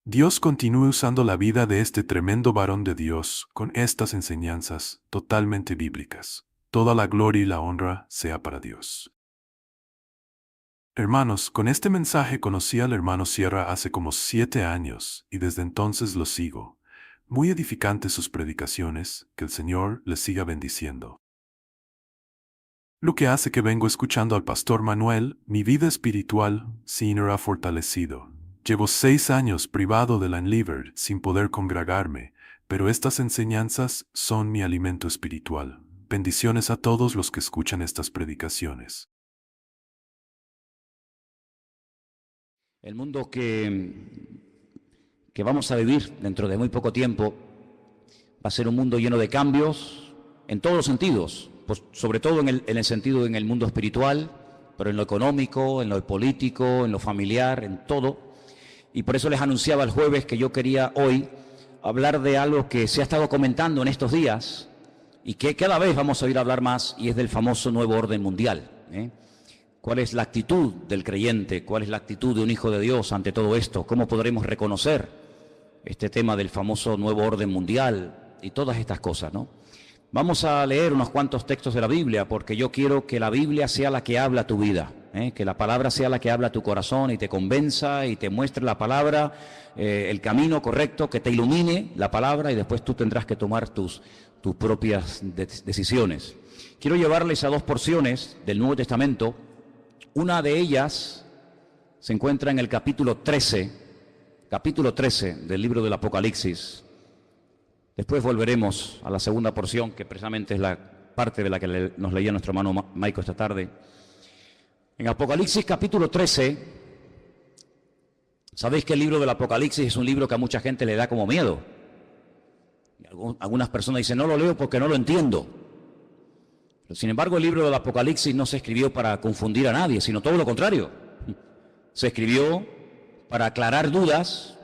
Dios continúe usando la vida de este tremendo varón de Dios con estas enseñanzas totalmente bíblicas. Toda la gloria y la honra sea para Dios. Hermanos, con este mensaje conocí al hermano Sierra hace como 7 años y desde entonces lo sigo. Muy edificantes sus predicaciones, que el Señor les siga bendiciendo. Lo que hace que vengo escuchando al pastor Manuel, mi vida espiritual sí no ha fortalecido. Llevo 6 años privado de la Enliver sin poder congregarme, pero estas enseñanzas son mi alimento espiritual. Bendiciones a todos los que escuchan estas predicaciones. El mundo que vamos a vivir dentro de muy poco tiempo va a ser un mundo lleno de cambios en todos los sentidos, pues sobre todo en el sentido en el mundo espiritual, pero en lo económico, en lo político, en lo familiar, en todo. Y por eso les anunciaba el jueves que yo quería hoy hablar de algo que se ha estado comentando en estos días y que cada vez vamos a oír hablar más, y es del famoso nuevo orden mundial. ¿Cuál es la actitud del creyente? ¿Cuál es la actitud de un hijo de Dios ante todo esto? ¿Cómo podremos reconocer este tema del famoso nuevo orden mundial y todas estas cosas, ¿no? Vamos a leer unos cuantos textos de la Biblia, porque yo quiero que la Biblia sea la que habla tu vida, que la palabra sea la que habla tu corazón y te convenza y te muestre la palabra, el camino correcto, que te ilumine la palabra, y después tú tendrás que tomar tus propias decisiones. Quiero llevarles a 2 porciones del Nuevo Testamento. Una de ellas se encuentra en el capítulo 13 del libro del Apocalipsis. Después volveremos a la segunda porción, que precisamente es la parte de la que nos leía nuestro hermano Maico esta tarde. En Apocalipsis capítulo 13, sabéis que el libro del Apocalipsis es un libro que a mucha gente le da como miedo. Algunas personas dicen, no lo leo porque no lo entiendo. Pero sin embargo, el libro del Apocalipsis no se escribió para confundir a nadie, sino todo lo contrario. Se escribió para aclarar dudas,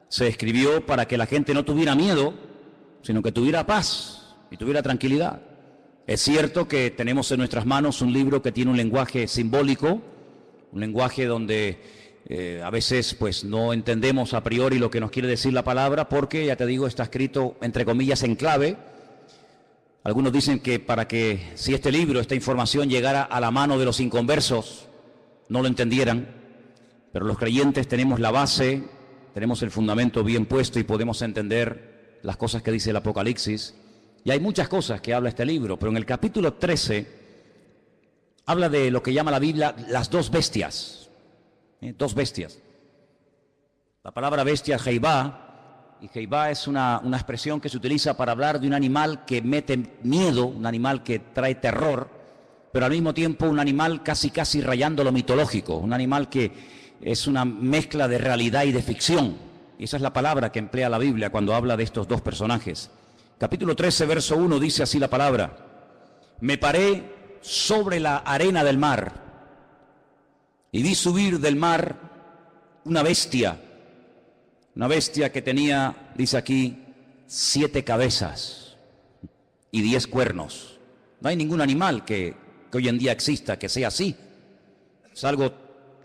se escribió para que la gente no tuviera miedo, sino que tuviera paz y tuviera tranquilidad. Es cierto que tenemos en nuestras manos un libro que tiene un lenguaje simbólico, un lenguaje donde a veces pues no entendemos a priori lo que nos quiere decir la palabra, porque, ya te digo, está escrito entre comillas en clave. Algunos dicen que para que, si este libro, esta información llegara a la mano de los inconversos, no lo entendieran, pero los creyentes tenemos la base, tenemos el fundamento bien puesto y podemos entender las cosas que dice el Apocalipsis. Y hay muchas cosas que habla este libro, pero en el capítulo 13 habla de lo que llama la Biblia las 2 bestias. 2 bestias. La palabra bestia es Jeibá, y Jeibá es una expresión que se utiliza para hablar de un animal que mete miedo, un animal que trae terror, pero al mismo tiempo un animal casi rayando lo mitológico, un animal que es una mezcla de realidad y de ficción. Y esa es la palabra que emplea la Biblia cuando habla de estos 2 personajes. Capítulo 13, verso 1, dice así la palabra: me paré sobre la arena del mar y vi subir del mar una bestia que tenía, dice aquí, 7 cabezas y 10 cuernos. No hay ningún animal que hoy en día exista que sea así. Es algo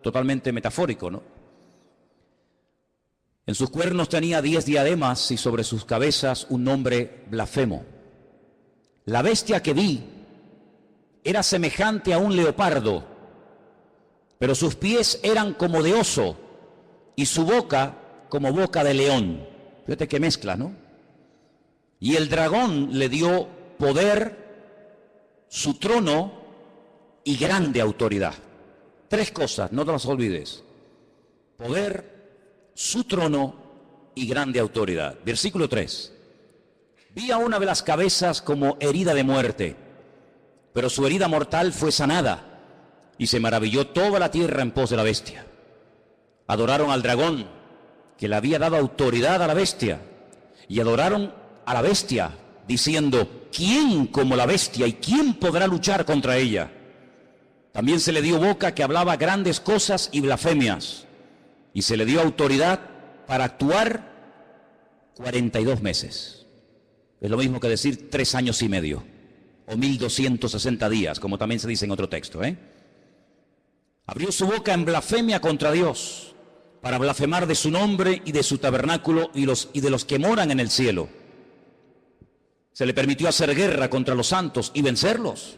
totalmente metafórico, ¿no? En sus cuernos tenía 10 diademas y sobre sus cabezas un nombre blasfemo. La bestia que vi era semejante a un leopardo, pero sus pies eran como de oso y su boca como boca de león. Fíjate qué mezcla, ¿no? Y el dragón le dio poder, su trono y grande autoridad. 3 cosas, no te las olvides: poder, su trono y grande autoridad. Versículo 3. Vi a una de las cabezas como herida de muerte, pero su herida mortal fue sanada, y se maravilló toda la tierra en pos de la bestia. Adoraron al dragón, que le había dado autoridad a la bestia, y adoraron a la bestia, diciendo: ¿quién como la bestia y quién podrá luchar contra ella? También se le dio boca que hablaba grandes cosas y blasfemias, y se le dio autoridad para actuar 42 meses. Es lo mismo que decir 3 años y medio, o 1260 días, como también se dice en otro texto. Abrió su boca en blasfemia contra Dios, para blasfemar de su nombre y de su tabernáculo y de los que moran en el cielo. Se le permitió hacer guerra contra los santos y vencerlos.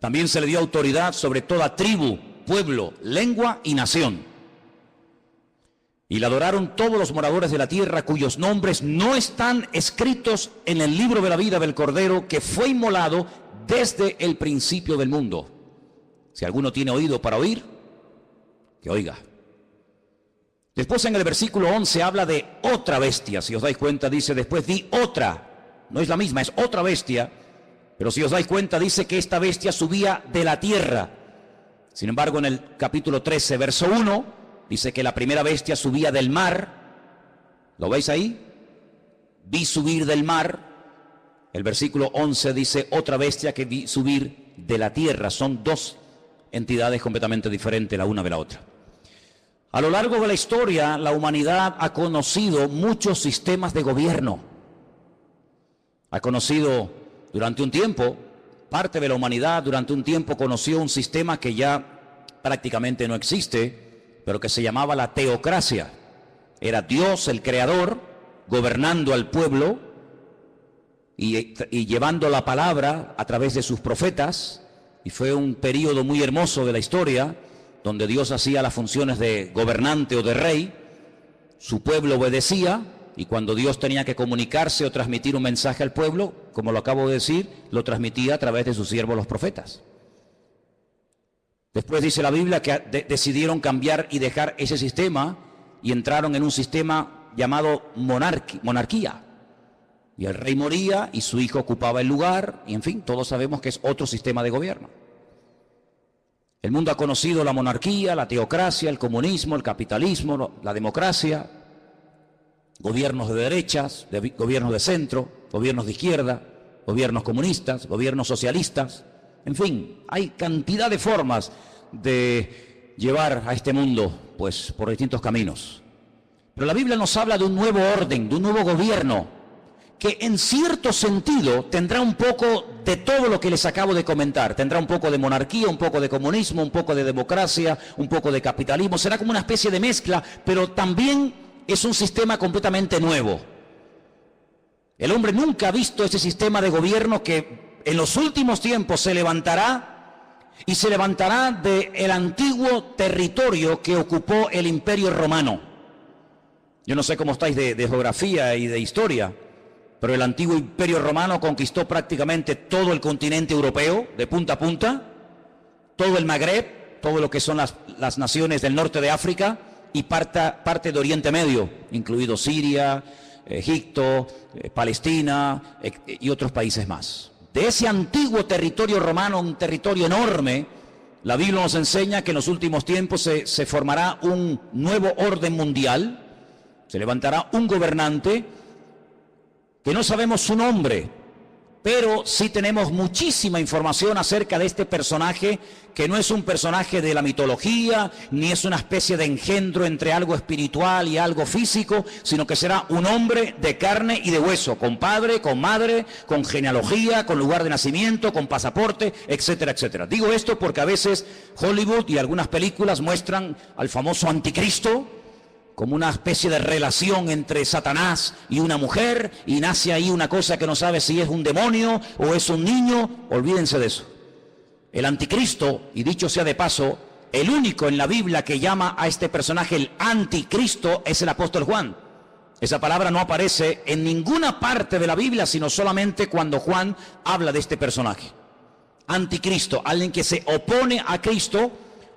También se le dio autoridad sobre toda tribu, pueblo, lengua y nación. Y le adoraron todos los moradores de la tierra cuyos nombres no están escritos en el libro de la vida del Cordero que fue inmolado desde el principio del mundo. Si alguno tiene oído para oír, que oiga. Después en el versículo 11 habla de otra bestia. Si os dais cuenta, dice después di otra. No es la misma, es otra bestia. Pero si os dais cuenta, dice que esta bestia subía de la tierra. Sin embargo, en el capítulo 13, verso 1, dice que la primera bestia subía del mar. ¿Lo veis ahí? Vi subir del mar. El versículo 11 dice otra bestia que vi subir de la tierra. Son dos entidades completamente diferentes la una de la otra. A lo largo de la historia, la humanidad ha conocido muchos sistemas de gobierno. Ha conocido durante un tiempo, parte de la humanidad durante un tiempo conoció un sistema que ya prácticamente no existe, pero que se llamaba la teocracia. Era Dios, el creador, gobernando al pueblo y llevando la palabra a través de sus profetas. Y fue un periodo muy hermoso de la historia, donde Dios hacía las funciones de gobernante o de rey, su pueblo obedecía, y cuando Dios tenía que comunicarse o transmitir un mensaje al pueblo, como lo acabo de decir, lo transmitía a través de sus siervos los profetas. Después dice la Biblia que decidieron cambiar y dejar ese sistema y entraron en un sistema llamado monarquía. Y el rey moría y su hijo ocupaba el lugar, y en fin, todos sabemos que es otro sistema de gobierno. El mundo ha conocido la monarquía, la teocracia, el comunismo, el capitalismo, la democracia, gobiernos de derechas, gobiernos de centro, gobiernos de izquierda, gobiernos comunistas, gobiernos socialistas. En fin, hay cantidad de formas de llevar a este mundo, pues, por distintos caminos. Pero la Biblia nos habla de un nuevo orden, de un nuevo gobierno, que en cierto sentido tendrá un poco de todo lo que les acabo de comentar. Tendrá un poco de monarquía, un poco de comunismo, un poco de democracia, un poco de capitalismo. Será como una especie de mezcla, pero también es un sistema completamente nuevo. El hombre nunca ha visto ese sistema de gobierno que en los últimos tiempos se levantará, y se levantará del antiguo territorio que ocupó el Imperio Romano. Yo no sé cómo estáis de geografía y de historia, pero el antiguo Imperio Romano conquistó prácticamente todo el continente europeo, de punta a punta, todo el Magreb, todo lo que son las naciones del norte de África y parte de Oriente Medio, incluido Siria, Egipto, Palestina y otros países más. De ese antiguo territorio romano, un territorio enorme, la Biblia nos enseña que en los últimos tiempos se formará un nuevo orden mundial, se levantará un gobernante que no sabemos su nombre, pero sí tenemos muchísima información acerca de este personaje, que no es un personaje de la mitología, ni es una especie de engendro entre algo espiritual y algo físico, sino que será un hombre de carne y de hueso, con padre, con madre, con genealogía, con lugar de nacimiento, con pasaporte, etcétera, etcétera. Digo esto porque a veces Hollywood y algunas películas muestran al famoso anticristo como una especie de relación entre Satanás y una mujer, y nace ahí una cosa que no sabe si es un demonio o es un niño. Olvídense de eso. El anticristo, y dicho sea de paso, el único en la Biblia que llama a este personaje el anticristo es el apóstol Juan. Esa palabra no aparece en ninguna parte de la Biblia, sino solamente cuando Juan habla de este personaje. Anticristo, alguien que se opone a Cristo,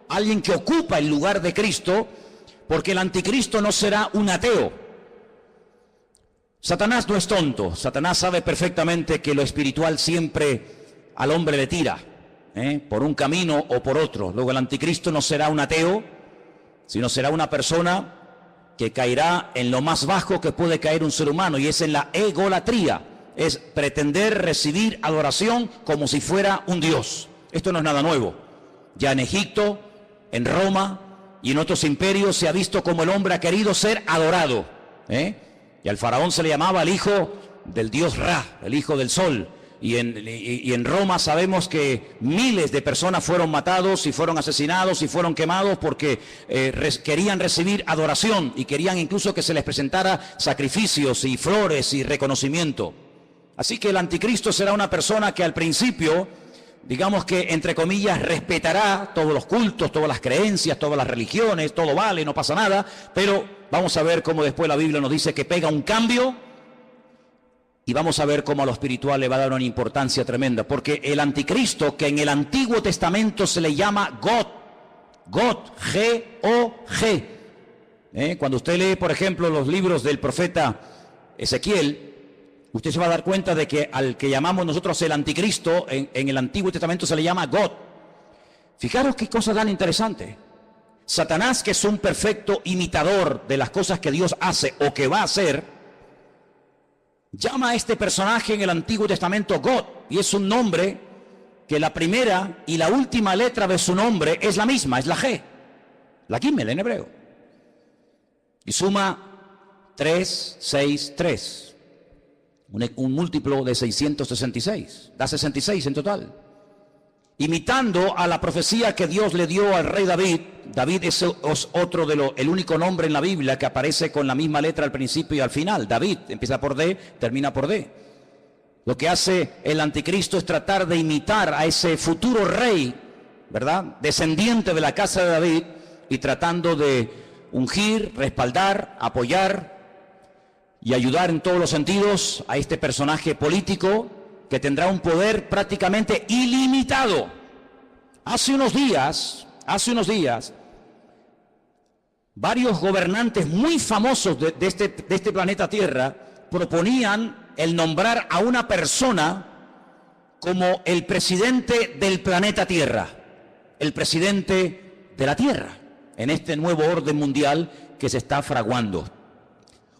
alguien que ocupa el lugar de Cristo, porque el anticristo no será un ateo. Satanás no es tonto. Satanás sabe perfectamente que lo espiritual siempre al hombre le tira, por un camino o por otro. Luego el anticristo no será un ateo, sino será una persona que caerá en lo más bajo que puede caer un ser humano, y es en la egolatría. Es pretender recibir adoración como si fuera un dios. Esto no es nada nuevo. Ya en Egipto, en Roma y en otros imperios se ha visto como el hombre ha querido ser adorado. Y al faraón se le llamaba el hijo del dios Ra, el hijo del sol. y en Roma sabemos que miles de personas fueron matados y fueron asesinados y fueron quemados porque querían recibir adoración y querían incluso que se les presentara sacrificios y flores y reconocimiento. Así que el anticristo será una persona que al principio, digamos que entre comillas, respetará todos los cultos, todas las creencias, todas las religiones, todo vale, no pasa nada, pero vamos a ver cómo después la Biblia nos dice que pega un cambio. Y vamos a ver cómo a lo espiritual le va a dar una importancia tremenda. Porque el anticristo, que en el Antiguo Testamento se le llama God, G-O-G. Cuando usted lee, por ejemplo, los libros del profeta Ezequiel, usted se va a dar cuenta de que al que llamamos nosotros el anticristo, en el Antiguo Testamento se le llama God. Fijaros qué cosa tan interesante. Satanás, que es un perfecto imitador de las cosas que Dios hace o que va a hacer, llama a este personaje en el Antiguo Testamento God, y es un nombre que la primera y la última letra de su nombre es la misma, es la G, la Gimel en hebreo. Y suma 3, 6, 3, un múltiplo de 666, da 66 en total. Imitando a la profecía que Dios le dio al rey David. David es otro el único nombre en la Biblia que aparece con la misma letra al principio y al final. David empieza por D, termina por D. Lo que hace el anticristo es tratar de imitar a ese futuro rey, ¿verdad?, descendiente de la casa de David, y tratando de ungir, respaldar, apoyar y ayudar en todos los sentidos a este personaje político que tendrá un poder prácticamente ilimitado. Hace unos días, varios gobernantes muy famosos de este planeta Tierra proponían el nombrar a una persona como el presidente del planeta Tierra, el presidente de la Tierra, en este nuevo orden mundial que se está fraguando.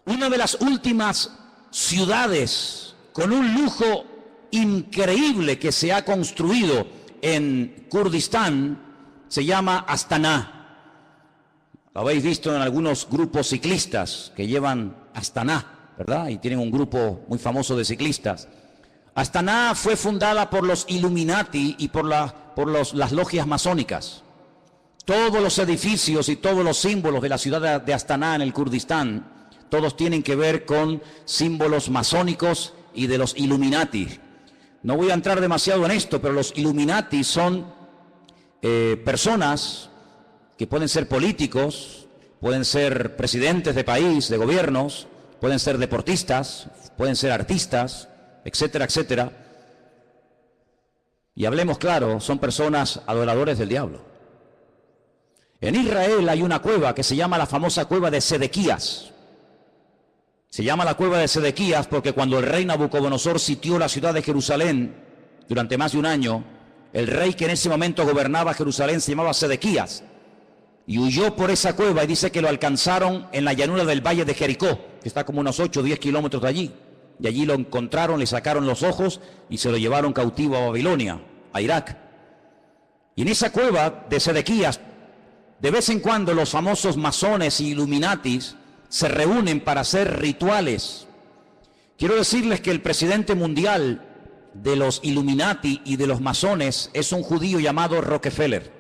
Una de las últimas ciudades con un lujo increíble que se ha construido en Kurdistán se llama Astana. Lo habéis visto en algunos grupos ciclistas que llevan Astana, ¿verdad? Y tienen un grupo muy famoso de ciclistas. Astana fue fundada por los Illuminati y por las logias masónicas. Todos los edificios y todos los símbolos de la ciudad de Astana en el Kurdistán, todos tienen que ver con símbolos masónicos y de los Illuminati. No voy a entrar demasiado en esto, pero los Illuminati son personas que pueden ser políticos, pueden ser presidentes de país, de gobiernos, pueden ser deportistas, pueden ser artistas, etcétera, etcétera. Y hablemos claro, son personas adoradores del diablo. En Israel hay una cueva que se llama la famosa cueva de Sedequías. Se llama la cueva de Sedequías porque cuando el rey Nabucodonosor sitió la ciudad de Jerusalén durante más de un año, el rey que en ese momento gobernaba Jerusalén se llamaba Sedequías y huyó por esa cueva, y dice que lo alcanzaron en la llanura del valle de Jericó, que está como unos 8 o 10 kilómetros de allí, y allí lo encontraron, le sacaron los ojos y se lo llevaron cautivo a Babilonia, a Irak. Y en esa cueva de Sedequías, de vez en cuando los famosos masones y Illuminatis se reúnen para hacer rituales. Quiero decirles que el presidente mundial de los Illuminati y de los masones es un judío llamado Rockefeller.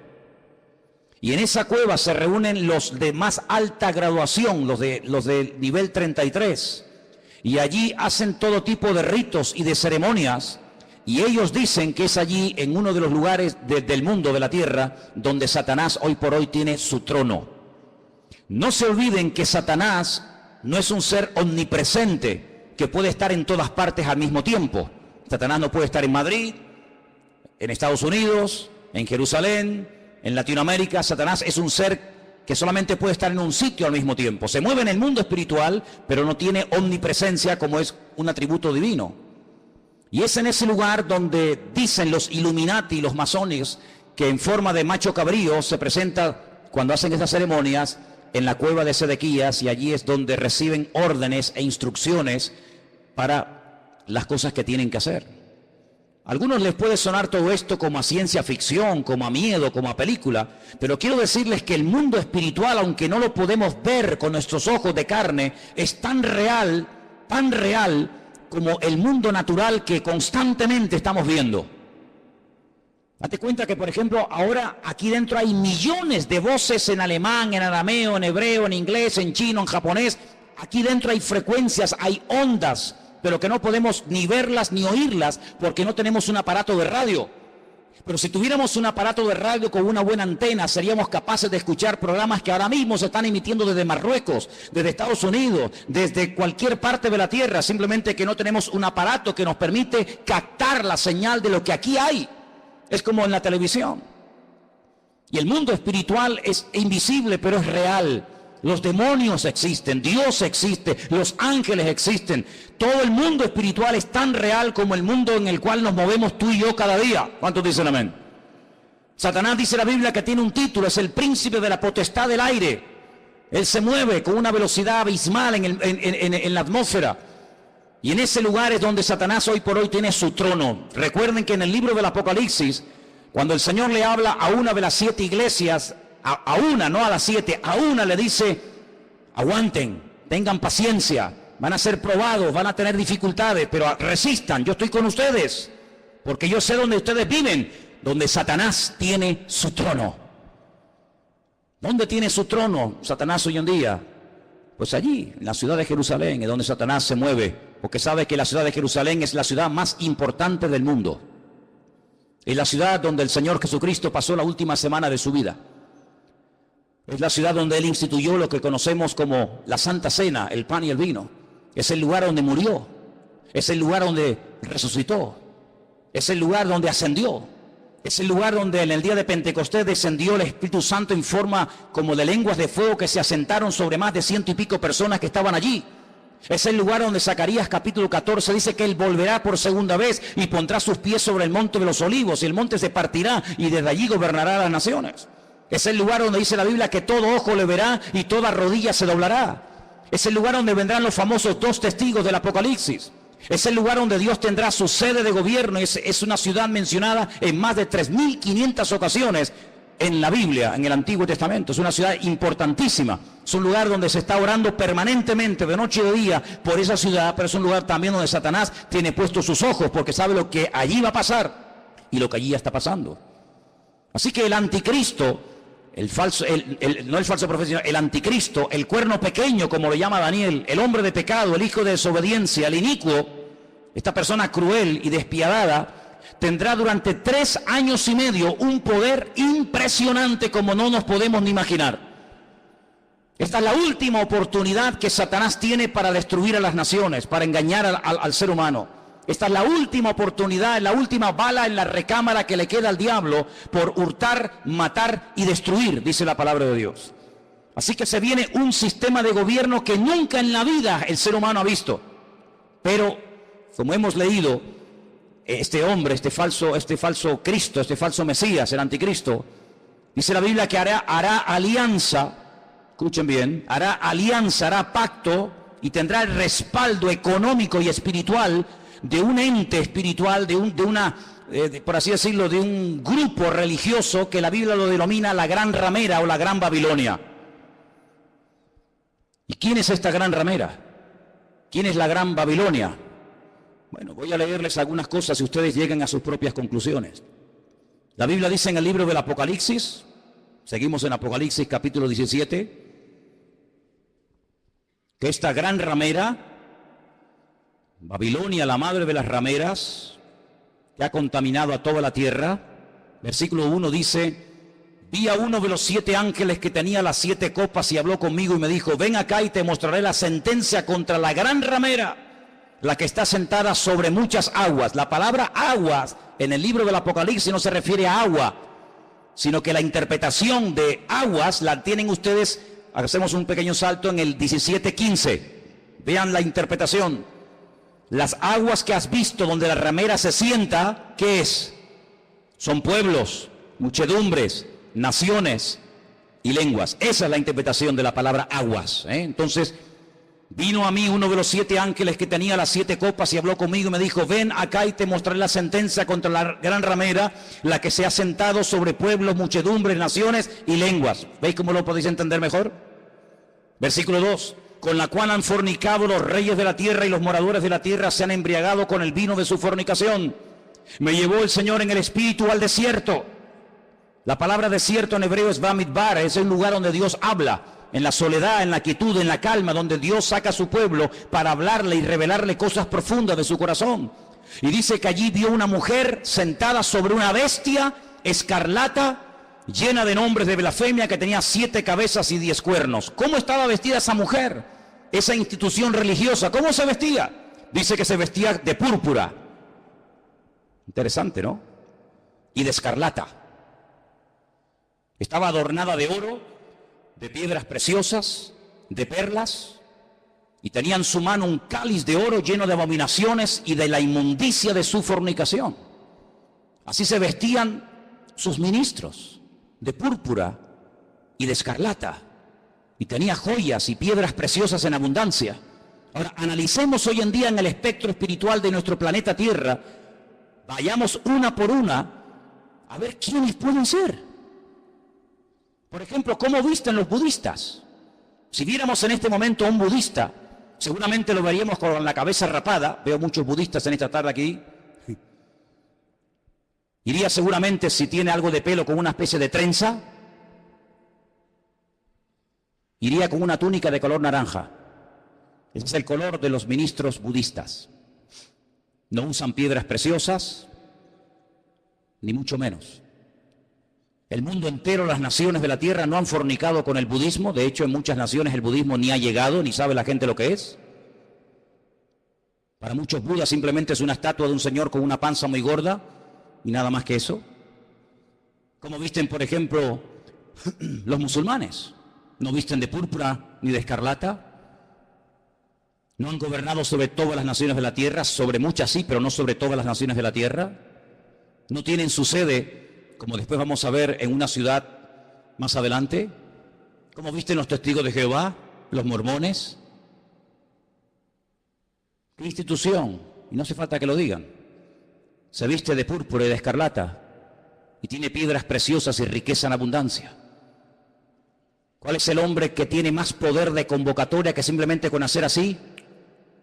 Y en esa cueva se reúnen los de más alta graduación, los de nivel 33. Y allí hacen todo tipo de ritos y de ceremonias. Y ellos dicen que es allí, en uno de los lugares del mundo, de la tierra, donde Satanás hoy por hoy tiene su trono. No se olviden que Satanás no es un ser omnipresente que puede estar en todas partes al mismo tiempo. Satanás no puede estar en Madrid, en Estados Unidos, en Jerusalén, en Latinoamérica. Satanás es un ser que solamente puede estar en un sitio al mismo tiempo. Se mueve en el mundo espiritual, pero no tiene omnipresencia como es un atributo divino. Y es en ese lugar donde dicen los Illuminati y los masones que en forma de macho cabrío se presenta cuando hacen estas ceremonias en la cueva de Sedequías, y allí es donde reciben órdenes e instrucciones para las cosas que tienen que hacer. A algunos les puede sonar todo esto como a ciencia ficción, como a miedo, como a película, pero quiero decirles que el mundo espiritual, aunque no lo podemos ver con nuestros ojos de carne, es tan real, como el mundo natural que constantemente estamos viendo. Date cuenta que, por ejemplo, ahora aquí dentro hay millones de voces en alemán, en arameo, en hebreo, en inglés, en chino, en japonés. Aquí dentro hay frecuencias, hay ondas, pero que no podemos ni verlas ni oírlas porque no tenemos un aparato de radio. Pero si tuviéramos un aparato de radio con una buena antena, seríamos capaces de escuchar programas que ahora mismo se están emitiendo desde Marruecos, desde Estados Unidos, desde cualquier parte de la tierra, simplemente que no tenemos un aparato que nos permite captar la señal de lo que aquí hay. Es como en la televisión. Y el mundo espiritual es invisible, pero es real. Los demonios existen, Dios existe, los ángeles existen. Todo el mundo espiritual es tan real como el mundo en el cual nos movemos tú y yo cada día. ¿Cuántos dicen amén? Satanás, dice la Biblia, que tiene un título, es el príncipe de la potestad del aire. Él se mueve con una velocidad abismal en la atmósfera. Y en ese lugar es donde Satanás hoy por hoy tiene su trono. Recuerden que en el libro del Apocalipsis, cuando el Señor le habla a una de las 7 iglesias, a una, no a las 7, a una le dice: aguanten, tengan paciencia, van a ser probados, van a tener dificultades, pero resistan, yo estoy con ustedes, porque yo sé dónde ustedes viven, donde Satanás tiene su trono. ¿Dónde tiene su trono Satanás hoy en día? Pues allí, en la ciudad de Jerusalén, es donde Satanás se mueve, porque sabe que la ciudad de Jerusalén es la ciudad más importante del mundo. Es la ciudad donde el Señor Jesucristo pasó la última semana de su vida. Es la ciudad donde Él instituyó lo que conocemos como la Santa Cena, el pan y el vino. Es el lugar donde murió. Es el lugar donde resucitó. Es el lugar donde ascendió. Es el lugar donde en el día de Pentecostés descendió el Espíritu Santo en forma como de lenguas de fuego que se asentaron sobre más de 100 y pico personas que estaban allí. Es el lugar donde Zacarías capítulo 14 dice que Él volverá por segunda vez y pondrá sus pies sobre el monte de los olivos y el monte se partirá y desde allí gobernará las naciones. Es el lugar donde dice la Biblia que todo ojo le verá y toda rodilla se doblará. Es el lugar donde vendrán los famosos 2 testigos del Apocalipsis. Es el lugar donde Dios tendrá su sede de gobierno. Es una ciudad mencionada en más de 3.500 ocasiones en la Biblia, en el Antiguo Testamento. Es una ciudad importantísima. Es un lugar donde se está orando permanentemente, de noche y de día, por esa ciudad, pero es un lugar también donde Satanás tiene puestos sus ojos, porque sabe lo que allí va a pasar y lo que allí ya está pasando. Así que el anticristo, no el falso profeta, sino el anticristo, el cuerno pequeño, como lo llama Daniel, el hombre de pecado, el hijo de desobediencia, el inicuo, esta persona cruel y despiadada, tendrá durante 3 años y medio un poder impresionante como no nos podemos ni imaginar. Esta es la última oportunidad que Satanás tiene para destruir a las naciones, para engañar al ser humano. Esta es la última oportunidad, la última bala en la recámara que le queda al diablo por hurtar, matar y destruir, dice la palabra de Dios. Así que se viene un sistema de gobierno que nunca en la vida el ser humano ha visto. Pero, como hemos leído, este hombre, este falso Cristo, este falso Mesías, el anticristo, dice la Biblia que hará alianza, escuchen bien, hará pacto y tendrá el respaldo económico y espiritual de un ente espiritual, por así decirlo, de un grupo religioso que la Biblia lo denomina la Gran Ramera o la Gran Babilonia. ¿Y quién es esta Gran Ramera? ¿Quién es la Gran Babilonia? Bueno, voy a leerles algunas cosas y ustedes lleguen a sus propias conclusiones. La Biblia dice en el libro del Apocalipsis, seguimos en Apocalipsis capítulo 17, que esta gran ramera, Babilonia, la madre de las rameras, que ha contaminado a toda la tierra, versículo 1 dice: vi a uno de los 7 ángeles que tenía las 7 copas y habló conmigo y me dijo: ven acá y te mostraré la sentencia contra la gran ramera, la que está sentada sobre muchas aguas. La palabra aguas en el libro del Apocalipsis no se refiere a agua, sino que la interpretación de aguas la tienen ustedes. Hacemos un pequeño salto en el 17:15. Vean la interpretación. Las aguas que has visto donde la ramera se sienta, ¿qué es? Son pueblos, muchedumbres, naciones y lenguas. Esa es la interpretación de la palabra aguas. Entonces, vino a mí uno de los 7 ángeles que tenía las 7 copas y habló conmigo y me dijo: ven acá y te mostraré la sentencia contra la gran ramera, la que se ha sentado sobre pueblos, muchedumbres, naciones y lenguas. ¿Veis cómo lo podéis entender mejor? Versículo 2. con la cual han fornicado los reyes de la tierra y los moradores de la tierra se han embriagado con el vino de su fornicación. Me llevó el Señor en el espíritu al desierto. La palabra desierto en hebreo es Bamidbar, es el lugar donde Dios habla, en la soledad, en la quietud, en la calma, donde Dios saca a su pueblo para hablarle y revelarle cosas profundas de su corazón. Y dice que allí vio una mujer sentada sobre una bestia escarlata, llena de nombres de blasfemia, que tenía 7 cabezas y 10 cuernos. ¿Cómo estaba vestida esa mujer? Esa institución religiosa, ¿cómo se vestía? Dice que se vestía de púrpura. Interesante, ¿no? Y de escarlata. Estaba adornada de oro, de piedras preciosas, de perlas, y tenía en su mano un cáliz de oro lleno de abominaciones y de la inmundicia de su fornicación. Así se vestían sus ministros, de púrpura y de escarlata, y tenía joyas y piedras preciosas en abundancia. Ahora, analicemos hoy en día en el espectro espiritual de nuestro planeta Tierra, vayamos una por una a ver quiénes pueden ser. Por ejemplo, ¿cómo visten los budistas? Si viéramos en este momento a un budista, seguramente lo veríamos con la cabeza rapada. Veo muchos budistas en esta tarde aquí. Iría seguramente, si tiene algo de pelo, con una especie de trenza. Iría con una túnica de color naranja. Ese es el color de los ministros budistas. No usan piedras preciosas, ni mucho menos. El mundo entero, las naciones de la tierra no han fornicado con el budismo. De hecho, en muchas naciones el budismo ni ha llegado, ni sabe la gente lo que es. Para muchos, Buda simplemente es una estatua de un señor con una panza muy gorda y nada más que eso. Como visten, por ejemplo, los musulmanes. No visten de púrpura ni de escarlata. No han gobernado sobre todas las naciones de la tierra, sobre muchas sí, pero no sobre todas las naciones de la tierra. No tienen su sede, como después vamos a ver, en una ciudad más adelante. ¿Cómo visten los testigos de Jehová, los mormones? ¿Qué institución? Y no hace falta que lo digan. Se viste de púrpura y de escarlata y tiene piedras preciosas y riqueza en abundancia. ¿Cuál es el hombre que tiene más poder de convocatoria que simplemente con hacer así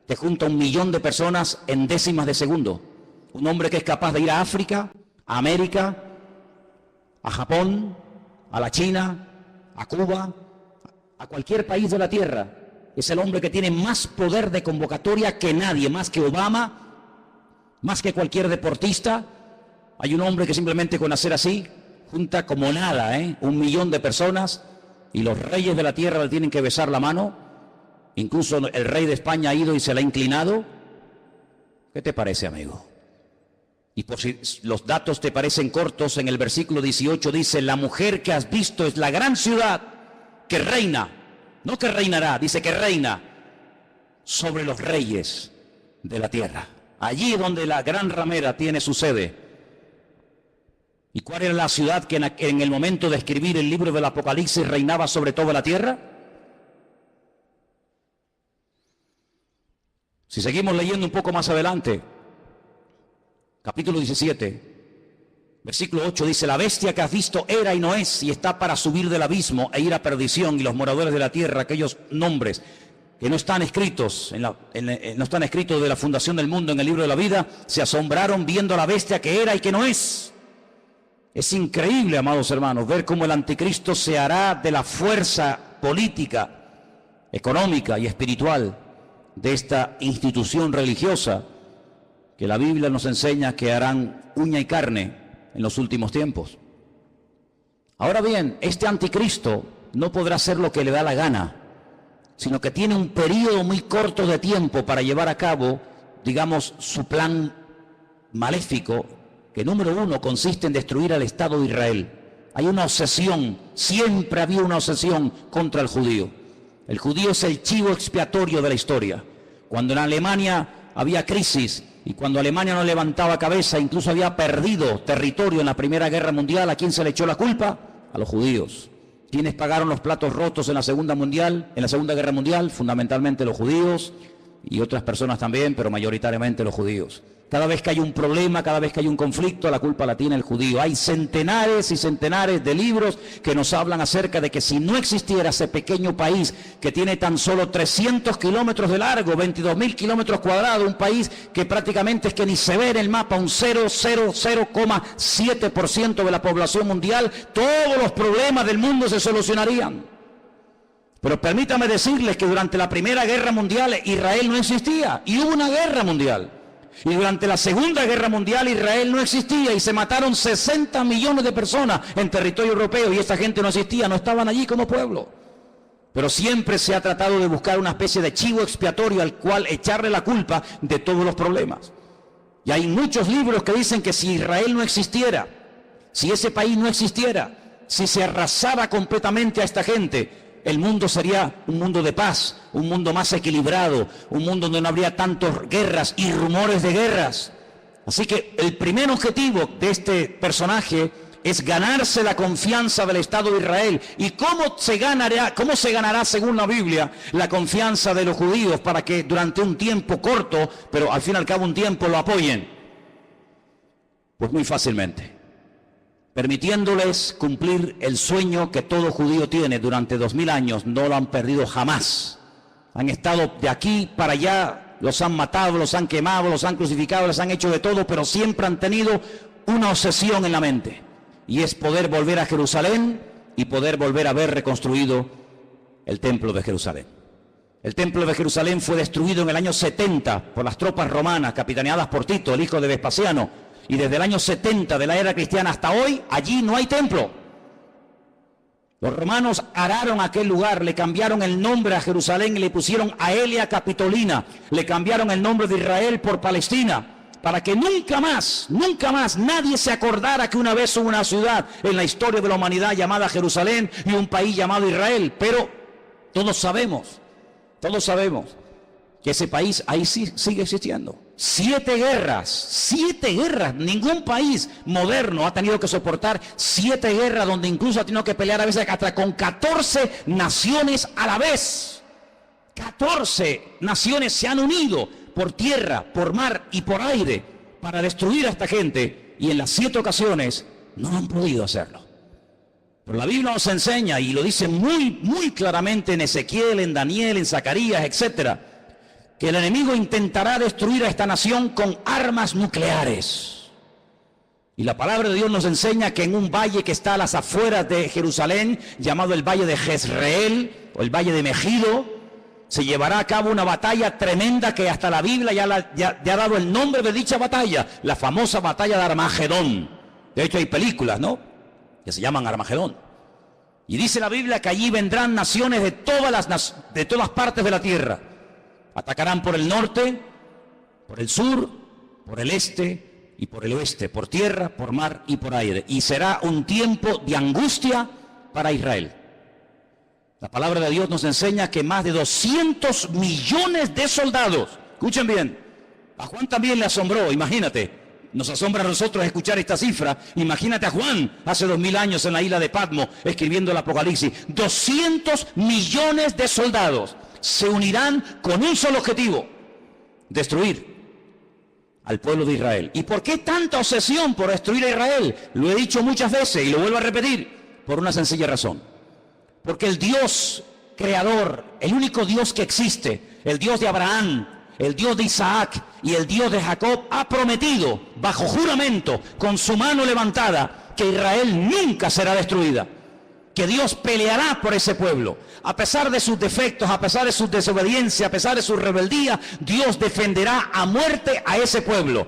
te junta 1 millón de personas en décimas de segundo? Un hombre que es capaz de ir a África, a América, a Japón, a la China, a Cuba, a cualquier país de la tierra. Es el hombre que tiene más poder de convocatoria que nadie, más que Obama, más que cualquier deportista. Hay un hombre que simplemente con hacer así junta como nada, 1 millón de personas, y los reyes de la tierra le tienen que besar la mano. Incluso el rey de España ha ido y se le ha inclinado. ¿Qué te parece, amigo? Y por si los datos te parecen cortos, en el versículo 18 dice: la mujer que has visto es la gran ciudad que reina, no que reinará, dice que reina sobre los reyes de la tierra. Allí donde la gran ramera tiene su sede. ¿Y cuál era la ciudad que en el momento de escribir el libro del Apocalipsis reinaba sobre toda la tierra? Si seguimos leyendo un poco más adelante, capítulo 17, versículo 8 dice: la bestia que has visto era y no es, y está para subir del abismo e ir a perdición, y los moradores de la tierra, aquellos nombres que no están escritos no están escritos de la fundación del mundo en el libro de la vida, se asombraron viendo a la bestia que era y que no es. Es increíble, amados hermanos, ver cómo el anticristo se hará de la fuerza política, económica y espiritual de esta institución religiosa que la Biblia nos enseña que harán uña y carne en los últimos tiempos. Ahora bien, este anticristo no podrá hacer lo que le da la gana, sino que tiene un periodo muy corto de tiempo para llevar a cabo, digamos, su plan maléfico, que número 1 consiste en destruir al Estado de Israel. Hay una obsesión, siempre había una obsesión contra el judío. El judío es el chivo expiatorio de la historia. Cuando en Alemania había crisis y cuando Alemania no levantaba cabeza, incluso había perdido territorio en la Primera Guerra Mundial, ¿a quién se le echó la culpa? A los judíos. ¿Quiénes pagaron los platos rotos en la Segunda Guerra Mundial? Fundamentalmente los judíos. y otras personas también, pero mayoritariamente los judíos. Cada vez que hay un problema, cada vez que hay un conflicto, la culpa la tiene el judío. Hay centenares y centenares de libros que nos hablan acerca de que si no existiera ese pequeño país que tiene tan solo 300 kilómetros de largo, 22.000 kilómetros cuadrados, un país que prácticamente es que ni se ve en el mapa, un 0,7% de la población mundial, todos los problemas del mundo se solucionarían. Pero permítame decirles que durante la Primera Guerra Mundial Israel no existía y hubo una guerra mundial. Y durante la Segunda Guerra Mundial Israel no existía y se mataron 60 millones de personas en territorio europeo y esta gente no existía, no estaban allí como pueblo. Pero siempre se ha tratado de buscar una especie de chivo expiatorio al cual echarle la culpa de todos los problemas. Y hay muchos libros que dicen que si Israel no existiera, si ese país no existiera, si se arrasara completamente a esta gente, el mundo sería un mundo de paz, un mundo más equilibrado, un mundo donde no habría tantas guerras y rumores de guerras. Así que el primer objetivo de este personaje es ganarse la confianza del Estado de Israel. ¿Y cómo se ganará, según la Biblia, la confianza de los judíos para que durante un tiempo corto, pero al fin y al cabo un tiempo, lo apoyen? Pues muy fácilmente, permitiéndoles cumplir el sueño que todo judío tiene durante 2000 años. No lo han perdido jamás. Han estado de aquí para allá, los han matado, los han quemado, los han crucificado, les han hecho de todo, pero siempre han tenido una obsesión en la mente, y es poder volver a Jerusalén y poder volver a ver reconstruido el templo de Jerusalén. El templo de Jerusalén fue destruido en el año 70 por las tropas romanas, capitaneadas por Tito, el hijo de Vespasiano. Y desde el año 70 de la era cristiana hasta hoy, allí no hay templo. Los romanos araron aquel lugar, le cambiaron el nombre a Jerusalén y le pusieron Aelia Capitolina. Le cambiaron el nombre de Israel por Palestina, para que nunca más nadie se acordara que una vez hubo una ciudad en la historia de la humanidad llamada Jerusalén y un país llamado Israel. Pero todos sabemos que ese país ahí sí sigue existiendo. 7 guerras, ningún país moderno ha tenido que soportar 7 guerras, donde incluso ha tenido que pelear a veces hasta con 14 naciones a la vez. 14 naciones se han unido por tierra, por mar y por aire para destruir a esta gente, y en las 7 ocasiones no han podido hacerlo. Pero la Biblia nos enseña, y lo dice muy claramente en Ezequiel, en Daniel, en Zacarías, etcétera, que el enemigo intentará destruir a esta nación con armas nucleares. Y la palabra de Dios nos enseña que en un valle que está a las afueras de Jerusalén, llamado el Valle de Jezreel, o el Valle de Megido, se llevará a cabo una batalla tremenda que hasta la Biblia ya ha dado el nombre de dicha batalla, la famosa batalla de Armagedón. De hecho hay películas, ¿no?, que se llaman Armagedón. Y dice la Biblia que allí vendrán naciones de todas partes de la tierra. Atacarán por el norte, por el sur, por el este y por el oeste, por tierra, por mar y por aire. Y será un tiempo de angustia para Israel. La palabra de Dios nos enseña que más de 200 millones de soldados, escuchen bien, a Juan también le asombró, imagínate. Nos asombra a nosotros escuchar esta cifra. Imagínate a Juan hace 2000 años en la isla de Patmos escribiendo el Apocalipsis. 200 millones de soldados se unirán con un solo objetivo: destruir al pueblo de Israel. ¿Y por qué tanta obsesión por destruir a Israel? Lo he dicho muchas veces y lo vuelvo a repetir, por una sencilla razón. Porque el Dios creador, el único Dios que existe, el Dios de Abraham, el Dios de Isaac y el Dios de Jacob, ha prometido bajo juramento, con su mano levantada, que Israel nunca será destruida, que Dios peleará por ese pueblo. A pesar de sus defectos, a pesar de su desobediencia, a pesar de su rebeldía, Dios defenderá a muerte a ese pueblo.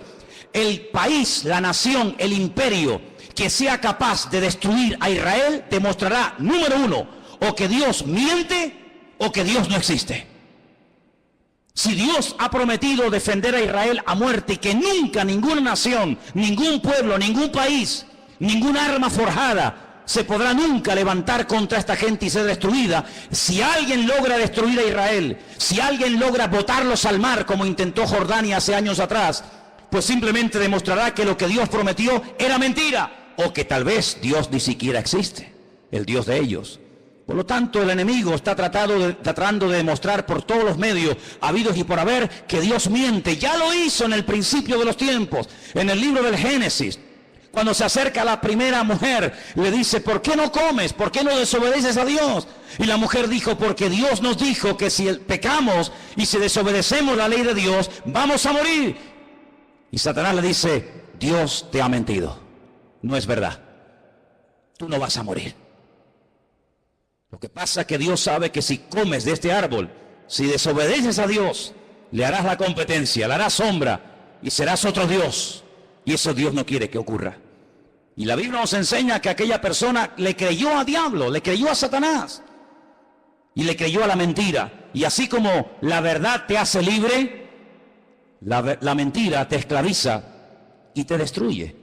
El país, la nación, el imperio que sea capaz de destruir a Israel demostrará, número uno, o que Dios miente o que Dios no existe. Si Dios ha prometido defender a Israel a muerte y que nunca ninguna nación, ningún pueblo, ningún país, ningún arma forjada se podrá nunca levantar contra esta gente y ser destruida, si alguien logra destruir a Israel, si alguien logra botarlos al mar como intentó Jordania hace años atrás, pues simplemente demostrará que lo que Dios prometió era mentira, o que tal vez Dios ni siquiera existe, el Dios de ellos. Por lo tanto, el enemigo está tratando de demostrar por todos los medios habidos y por haber que Dios miente. Ya lo hizo en el principio de los tiempos, en el libro del Génesis. Cuando se acerca a la primera mujer, le dice, ¿por qué no comes? ¿Por qué no desobedeces a Dios? Y la mujer dijo, porque Dios nos dijo que si pecamos y si desobedecemos la ley de Dios, vamos a morir. Y Satanás le dice, Dios te ha mentido. No es verdad. Tú no vas a morir. Lo que pasa es que Dios sabe que si comes de este árbol, si desobedeces a Dios, le harás la competencia, le harás sombra y serás otro Dios. Y eso Dios no quiere que ocurra. Y la Biblia nos enseña que aquella persona le creyó a diablo, le creyó a Satanás y le creyó a la mentira. Y así como la verdad te hace libre, la mentira te esclaviza y te destruye.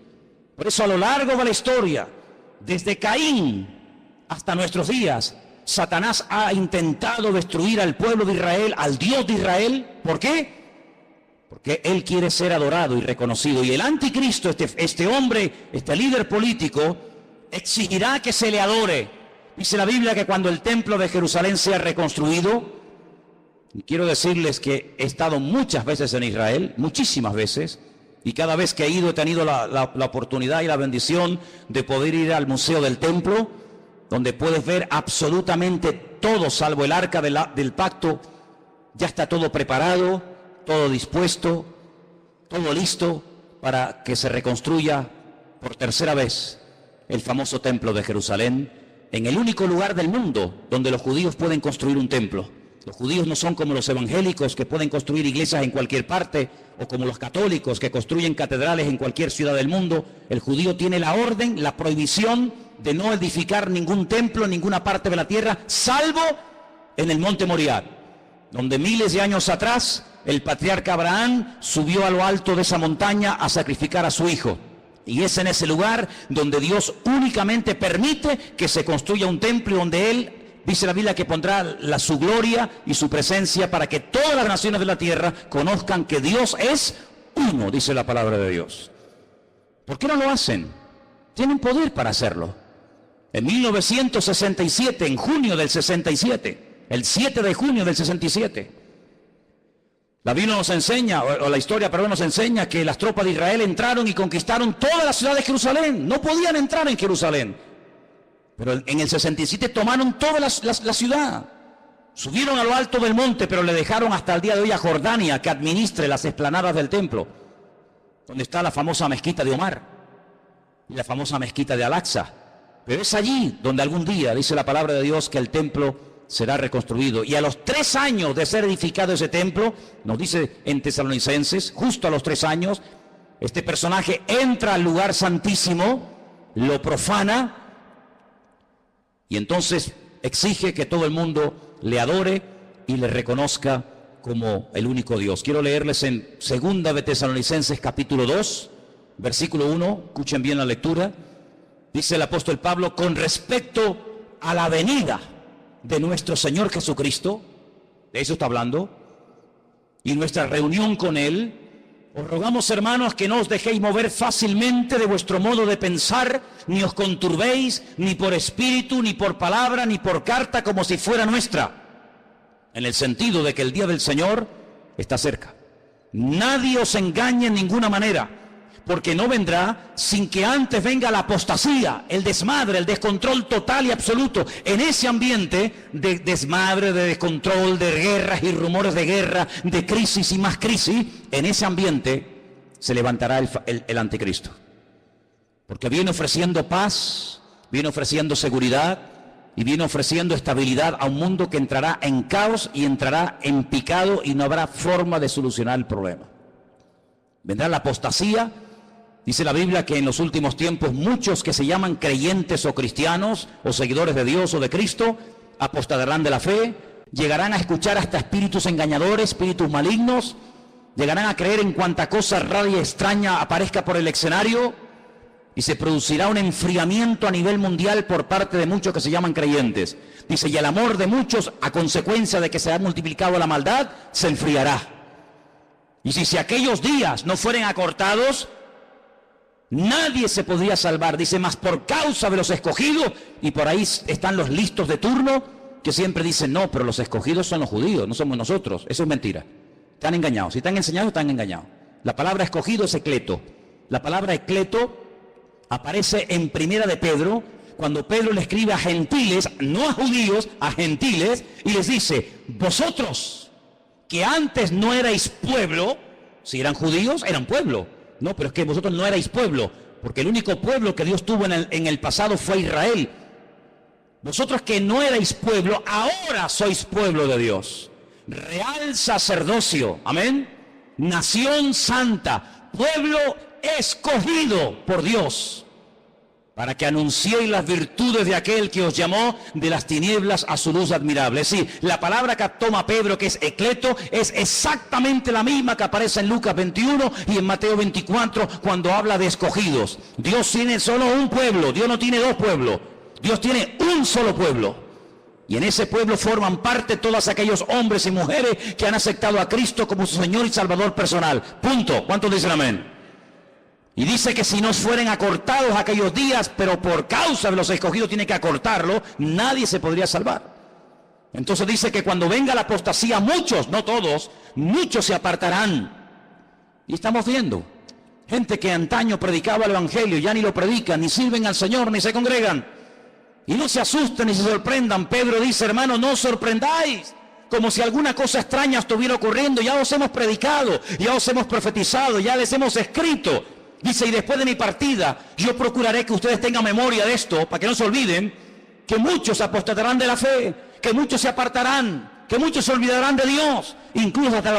Por eso a lo largo de la historia, desde Caín hasta nuestros días, Satanás ha intentado destruir al pueblo de Israel, al Dios de Israel. ¿Por qué? Porque él quiere ser adorado y reconocido. Y el anticristo, este hombre, este líder político, exigirá que se le adore. Dice la Biblia que cuando el templo de Jerusalén sea reconstruido, y quiero decirles que he estado muchas veces en Israel, muchísimas veces, y cada vez que he ido he tenido la oportunidad y la bendición de poder ir al Museo del Templo, donde puedes ver absolutamente todo, salvo el arca del pacto. Ya está todo preparado, todo dispuesto, todo listo para que se reconstruya por tercera vez el famoso templo de Jerusalén, en el único lugar del mundo donde los judíos pueden construir un templo. Los judíos no son como los evangélicos que pueden construir iglesias en cualquier parte, o como los católicos que construyen catedrales en cualquier ciudad del mundo. El judío tiene la orden, la prohibición de no edificar ningún templo en ninguna parte de la tierra, salvo en el monte Moriah, donde miles de años atrás el patriarca Abraham subió a lo alto de esa montaña a sacrificar a su hijo. Y es en ese lugar donde Dios únicamente permite que se construya un templo, donde Él, dice la Biblia, que pondrá su gloria y su presencia para que todas las naciones de la tierra conozcan que Dios es uno, dice la palabra de Dios. ¿Por qué no lo hacen? Tienen poder para hacerlo. En 1967, en junio del 67, el 7 de junio del 67, la Biblia nos enseña, o la historia, perdón, nos enseña que las tropas de Israel entraron y conquistaron toda la ciudad de Jerusalén. No podían entrar en Jerusalén, pero en el 67 tomaron toda la ciudad. Subieron a lo alto del monte, pero le dejaron hasta el día de hoy a Jordania que administre las explanadas del templo, donde está la famosa mezquita de Omar y la famosa mezquita de Al-Aqsa. Pero es allí donde algún día, dice la palabra de Dios, que el templo será reconstruido. Y a los 3 años de ser edificado ese templo, nos dice en Tesalonicenses, justo a los 3 años, este personaje entra al lugar santísimo, lo profana, y entonces exige que todo el mundo le adore y le reconozca como el único Dios. Quiero leerles en 2 de Tesalonicenses capítulo 2, versículo 1, escuchen bien la lectura. Dice el apóstol Pablo, con respecto a la venida de nuestro Señor Jesucristo, de eso está hablando, y nuestra reunión con Él, os rogamos, hermanos, que no os dejéis mover fácilmente de vuestro modo de pensar, ni os conturbéis, ni por espíritu, ni por palabra, ni por carta, como si fuera nuestra, en el sentido de que el día del Señor está cerca. Nadie os engañe en ninguna manera, porque no vendrá sin que antes venga la apostasía, el desmadre, el descontrol total y absoluto. En ese ambiente de desmadre, de descontrol, de guerras y rumores de guerra, de crisis y más crisis, en ese ambiente se levantará el anticristo. Porque viene ofreciendo paz, viene ofreciendo seguridad y viene ofreciendo estabilidad a un mundo que entrará en caos y entrará en picado y no habrá forma de solucionar el problema. Vendrá la apostasía. Dice la Biblia que en los últimos tiempos muchos que se llaman creyentes o cristianos o seguidores de Dios o de Cristo apostatarán de la fe, llegarán a escuchar hasta espíritus engañadores, espíritus malignos, llegarán a creer en cuanta cosa rara y extraña aparezca por el escenario y se producirá un enfriamiento a nivel mundial por parte de muchos que se llaman creyentes. Dice, y el amor de muchos, a consecuencia de que se ha multiplicado la maldad, se enfriará. Y si aquellos días no fueren acortados, Nadie se podría salvar. Dice, más por causa de los escogidos, y por ahí están los listos de turno, que siempre dicen, no, pero los escogidos son los judíos, no somos nosotros. Eso es mentira. Están engañados. Si están enseñados, están engañados. La palabra escogido es ecleto. La palabra ecleto aparece en Primera de Pedro, cuando Pedro le escribe a gentiles, no a judíos, a gentiles, y les dice, vosotros que antes no erais pueblo, si eran judíos, eran pueblo. No, pero es que vosotros no erais pueblo, porque el único pueblo que Dios tuvo en el pasado fue Israel. Vosotros que no erais pueblo, ahora sois pueblo de Dios. Real sacerdocio, amén. Nación santa, pueblo escogido por Dios, para que anunciéis las virtudes de aquel que os llamó de las tinieblas a su luz admirable. Sí, la palabra que toma Pedro, que es ecleto, es exactamente la misma que aparece en Lucas 21 y en Mateo 24, cuando habla de escogidos. Dios tiene solo un pueblo, Dios no tiene dos pueblos, Dios tiene un solo pueblo. Y en ese pueblo forman parte todos aquellos hombres y mujeres que han aceptado a Cristo como su Señor y Salvador personal. Punto. ¿Cuántos dicen amén? Y dice que si no fueren acortados aquellos días, pero por causa de los escogidos tiene que acortarlo, nadie se podría salvar. Entonces dice que cuando venga la apostasía, muchos, no todos, muchos se apartarán. Y estamos viendo gente que antaño predicaba el Evangelio, ya ni lo predican, ni sirven al Señor, ni se congregan. Y no se asusten ni se sorprendan. Pedro dice, hermano, no os sorprendáis, como si alguna cosa extraña estuviera ocurriendo. Ya os hemos predicado, ya os hemos profetizado, ya les hemos escrito. Dice, y después de mi partida, yo procuraré que ustedes tengan memoria de esto, para que no se olviden, que muchos apostatarán de la fe, que muchos se apartarán, que muchos se olvidarán de Dios, incluso hasta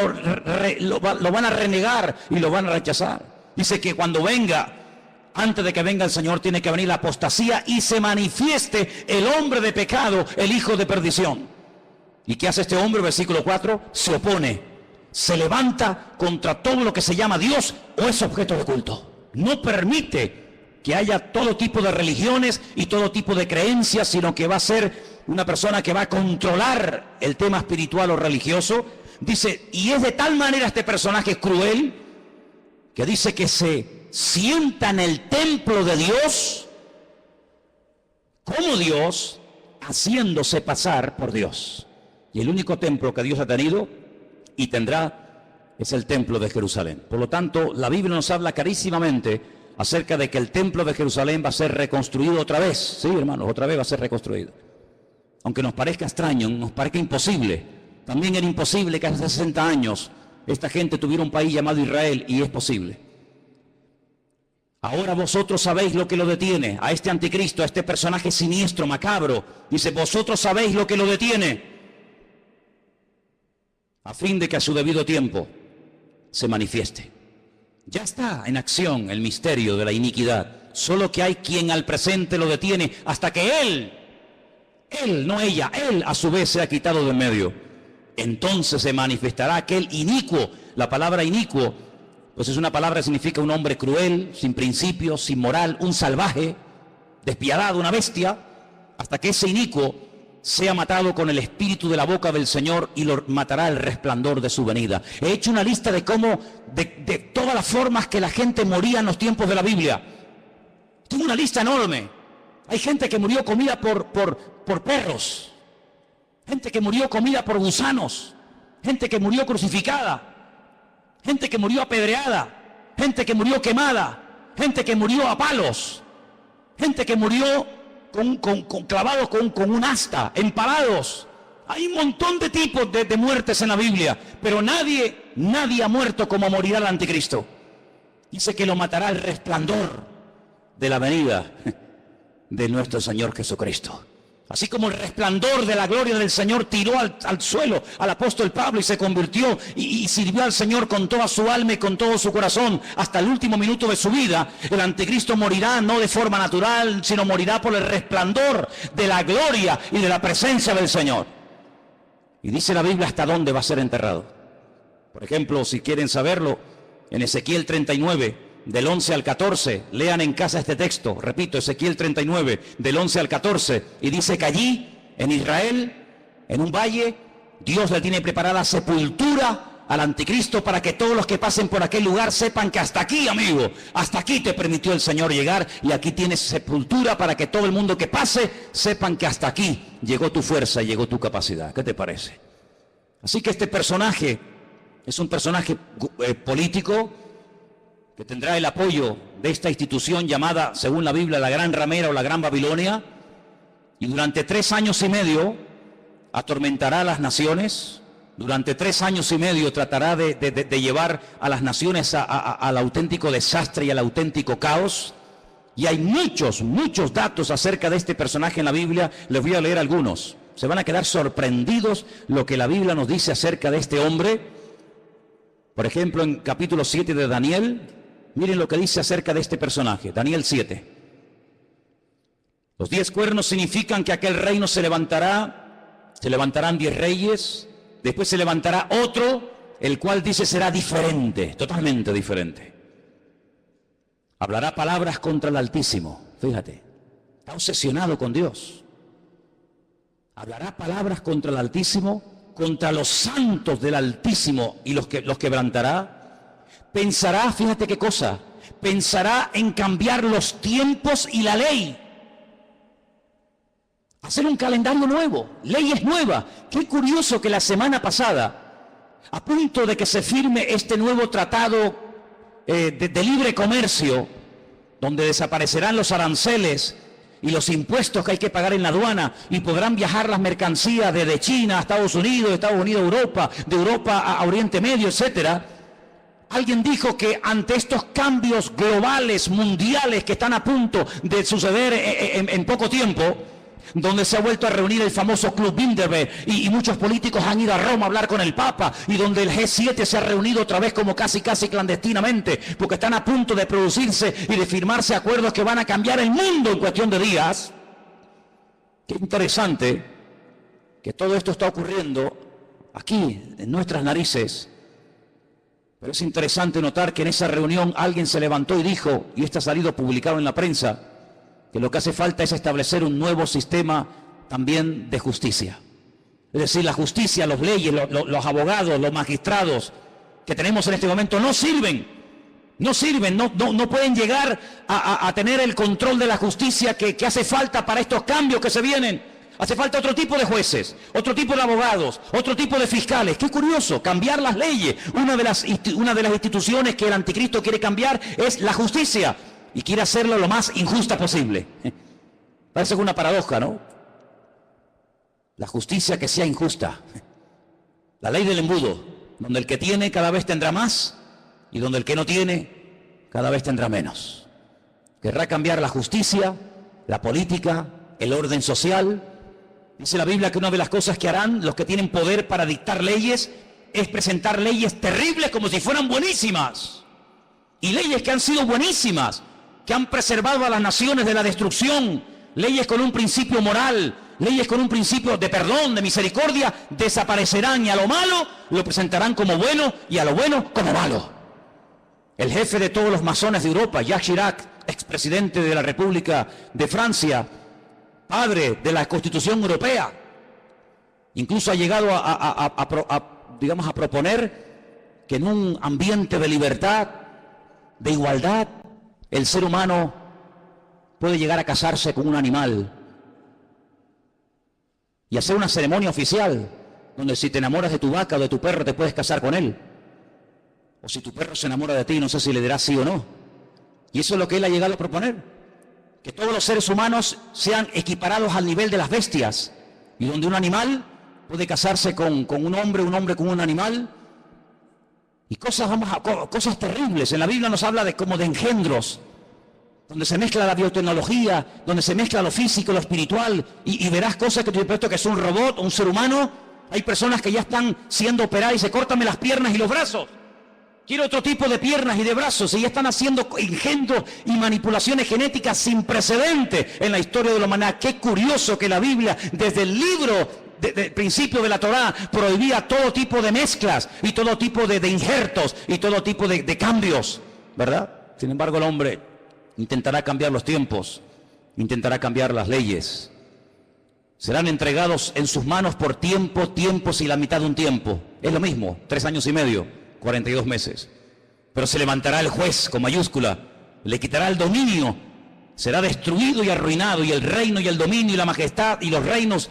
lo van a renegar y lo van a rechazar. Dice que cuando venga, antes de que venga el Señor, tiene que venir la apostasía y se manifieste el hombre de pecado, el hijo de perdición. ¿Y qué hace este hombre? Versículo 4, se opone, se levanta contra todo lo que se llama Dios o es objeto de culto. No permite que haya todo tipo de religiones y todo tipo de creencias, sino que va a ser una persona que va a controlar el tema espiritual o religioso. Dice, y es de tal manera este personaje cruel, que dice que se sienta en el templo de Dios, como Dios, haciéndose pasar por Dios. Y el único templo que Dios ha tenido y tendrá es el templo de Jerusalén. Por lo tanto, la Biblia nos habla clarísimamente acerca de que el templo de Jerusalén va a ser reconstruido otra vez. Sí, hermanos, otra vez va a ser reconstruido. Aunque nos parezca extraño, nos parezca imposible. También era imposible que hace 60 años esta gente tuviera un país llamado Israel, y es posible. Ahora vosotros sabéis lo que lo detiene, a este anticristo, a este personaje siniestro, macabro. Dice, vosotros sabéis lo que lo detiene, a fin de que a su debido tiempo se manifieste. Ya está en acción el misterio de la iniquidad, solo que hay quien al presente lo detiene hasta que él, no ella, él a su vez se ha quitado de en medio. Entonces se manifestará aquel inicuo. La palabra inicuo, pues es una palabra que significa un hombre cruel, sin principios, sin moral, un salvaje, despiadado, una bestia, hasta que ese inicuo sea matado con el espíritu de la boca del Señor y lo matará el resplandor de su venida. He hecho una lista de cómo, de todas las formas que la gente moría en los tiempos de la Biblia. Tengo una lista enorme. Hay gente que murió comida por perros, gente que murió comida por gusanos, gente que murió crucificada, gente que murió apedreada, gente que murió quemada, gente que murió a palos, gente que murió clavados con un asta, empalados. Hay un montón de tipos de muertes en la Biblia, pero nadie ha muerto como morirá el anticristo. Dice que lo matará el resplandor de la venida de nuestro Señor Jesucristo. Así como el resplandor de la gloria del Señor tiró al suelo al apóstol Pablo y se convirtió y sirvió al Señor con toda su alma y con todo su corazón hasta el último minuto de su vida, el anticristo morirá no de forma natural, sino morirá por el resplandor de la gloria y de la presencia del Señor. Y dice la Biblia hasta dónde va a ser enterrado. Por ejemplo, si quieren saberlo, en Ezequiel 39, del 11 al 14, lean en casa este texto, repito, Ezequiel 39, del 11 al 14, y dice que allí, en Israel, en un valle, Dios le tiene preparada sepultura al anticristo para que todos los que pasen por aquel lugar sepan que hasta aquí, amigo, hasta aquí te permitió el Señor llegar y aquí tienes sepultura para que todo el mundo que pase sepan que hasta aquí llegó tu fuerza, llegó tu capacidad. ¿Qué te parece? Así que este personaje es un personaje político que tendrá el apoyo de esta institución llamada, según la Biblia, la Gran Ramera o la Gran Babilonia, y durante 3 años y medio atormentará a las naciones. Durante 3 años y medio tratará de llevar a las naciones al auténtico desastre y al auténtico caos. Y hay muchos datos acerca de este personaje en la Biblia. Les voy a leer algunos. Se van a quedar sorprendidos lo que la Biblia nos dice acerca de este hombre. Por ejemplo, en capítulo 7 de Daniel, miren lo que dice acerca de este personaje. Daniel 7. Los 10 cuernos significan que aquel reino se levantarán 10 reyes. Después se levantará otro, el cual dice será diferente, totalmente diferente. Hablará palabras contra el Altísimo. Fíjate, está obsesionado con Dios. Hablará palabras contra el Altísimo, contra los santos del Altísimo y los quebrantará. Pensará, fíjate qué cosa, pensará en cambiar los tiempos y la ley. Hacer un calendario nuevo, leyes nuevas. Qué curioso que la semana pasada, a punto de que se firme este nuevo tratado de libre comercio, donde desaparecerán los aranceles y los impuestos que hay que pagar en la aduana y podrán viajar las mercancías desde China a Estados Unidos, de Estados Unidos a Europa, de Europa a Oriente Medio, etcétera. Alguien dijo que ante estos cambios globales, mundiales que están a punto de suceder en poco tiempo, donde se ha vuelto a reunir el famoso Club Bilderberg y muchos políticos han ido a Roma a hablar con el Papa, y donde el G7 se ha reunido otra vez como casi clandestinamente, porque están a punto de producirse y de firmarse acuerdos que van a cambiar el mundo en cuestión de días. Qué interesante que todo esto está ocurriendo aquí, en nuestras narices. Pero es interesante notar que en esa reunión alguien se levantó y dijo, y esto ha salido publicado en la prensa, que lo que hace falta es establecer un nuevo sistema también de justicia. Es decir, la justicia, las leyes, los abogados, los magistrados que tenemos en este momento no sirven, no pueden llegar a tener el control de la justicia que hace falta para estos cambios que se vienen. Hace falta otro tipo de jueces, otro tipo de abogados, otro tipo de fiscales. Qué curioso, cambiar las leyes. Una de las instituciones que el anticristo quiere cambiar es la justicia. Y quiere hacerlo lo más injusta posible. Parece una paradoja, ¿no? La justicia que sea injusta. La ley del embudo, donde el que tiene cada vez tendrá más y donde el que no tiene cada vez tendrá menos. Querrá cambiar la justicia, la política, el orden social. Dice la Biblia que una de las cosas que harán los que tienen poder para dictar leyes es presentar leyes terribles como si fueran buenísimas. Y leyes que han sido buenísimas, que han preservado a las naciones de la destrucción, leyes con un principio moral, leyes con un principio de perdón, de misericordia, desaparecerán y a lo malo lo presentarán como bueno y a lo bueno como malo. El jefe de todos los masones de Europa, Jacques Chirac, expresidente de la República de Francia, padre de la Constitución Europea, incluso ha llegado a proponer que en un ambiente de libertad, de igualdad, el ser humano puede llegar a casarse con un animal y hacer una ceremonia oficial donde si te enamoras de tu vaca o de tu perro te puedes casar con él, o si tu perro se enamora de ti no sé si le dirás sí o no. Y eso es lo que él ha llegado a proponer, que todos los seres humanos sean equiparados al nivel de las bestias, y donde un animal puede casarse con un hombre con un animal. Y cosas terribles. En la Biblia nos habla como de engendros, donde se mezcla la biotecnología, donde se mezcla lo físico, lo espiritual, y verás cosas que te he puesto que es un robot, un ser humano. Hay personas que ya están siendo operadas y se córtame las piernas y los brazos. Quiero otro tipo de piernas y de brazos, y ya están haciendo engendros y manipulaciones genéticas sin precedentes en la historia de la humanidad. Qué curioso que la Biblia, desde el libro del principio de la Torá, prohibía todo tipo de mezclas y todo tipo de injertos y todo tipo de cambios, ¿verdad? Sin embargo, el hombre intentará cambiar los tiempos, intentará cambiar las leyes. Serán entregados en sus manos por tiempos y la mitad de un tiempo. Es lo mismo, 3 años y medio, 42 meses. Pero se levantará el juez con mayúscula, le quitará el dominio, será destruido y arruinado, y el reino y el dominio y la majestad y los reinos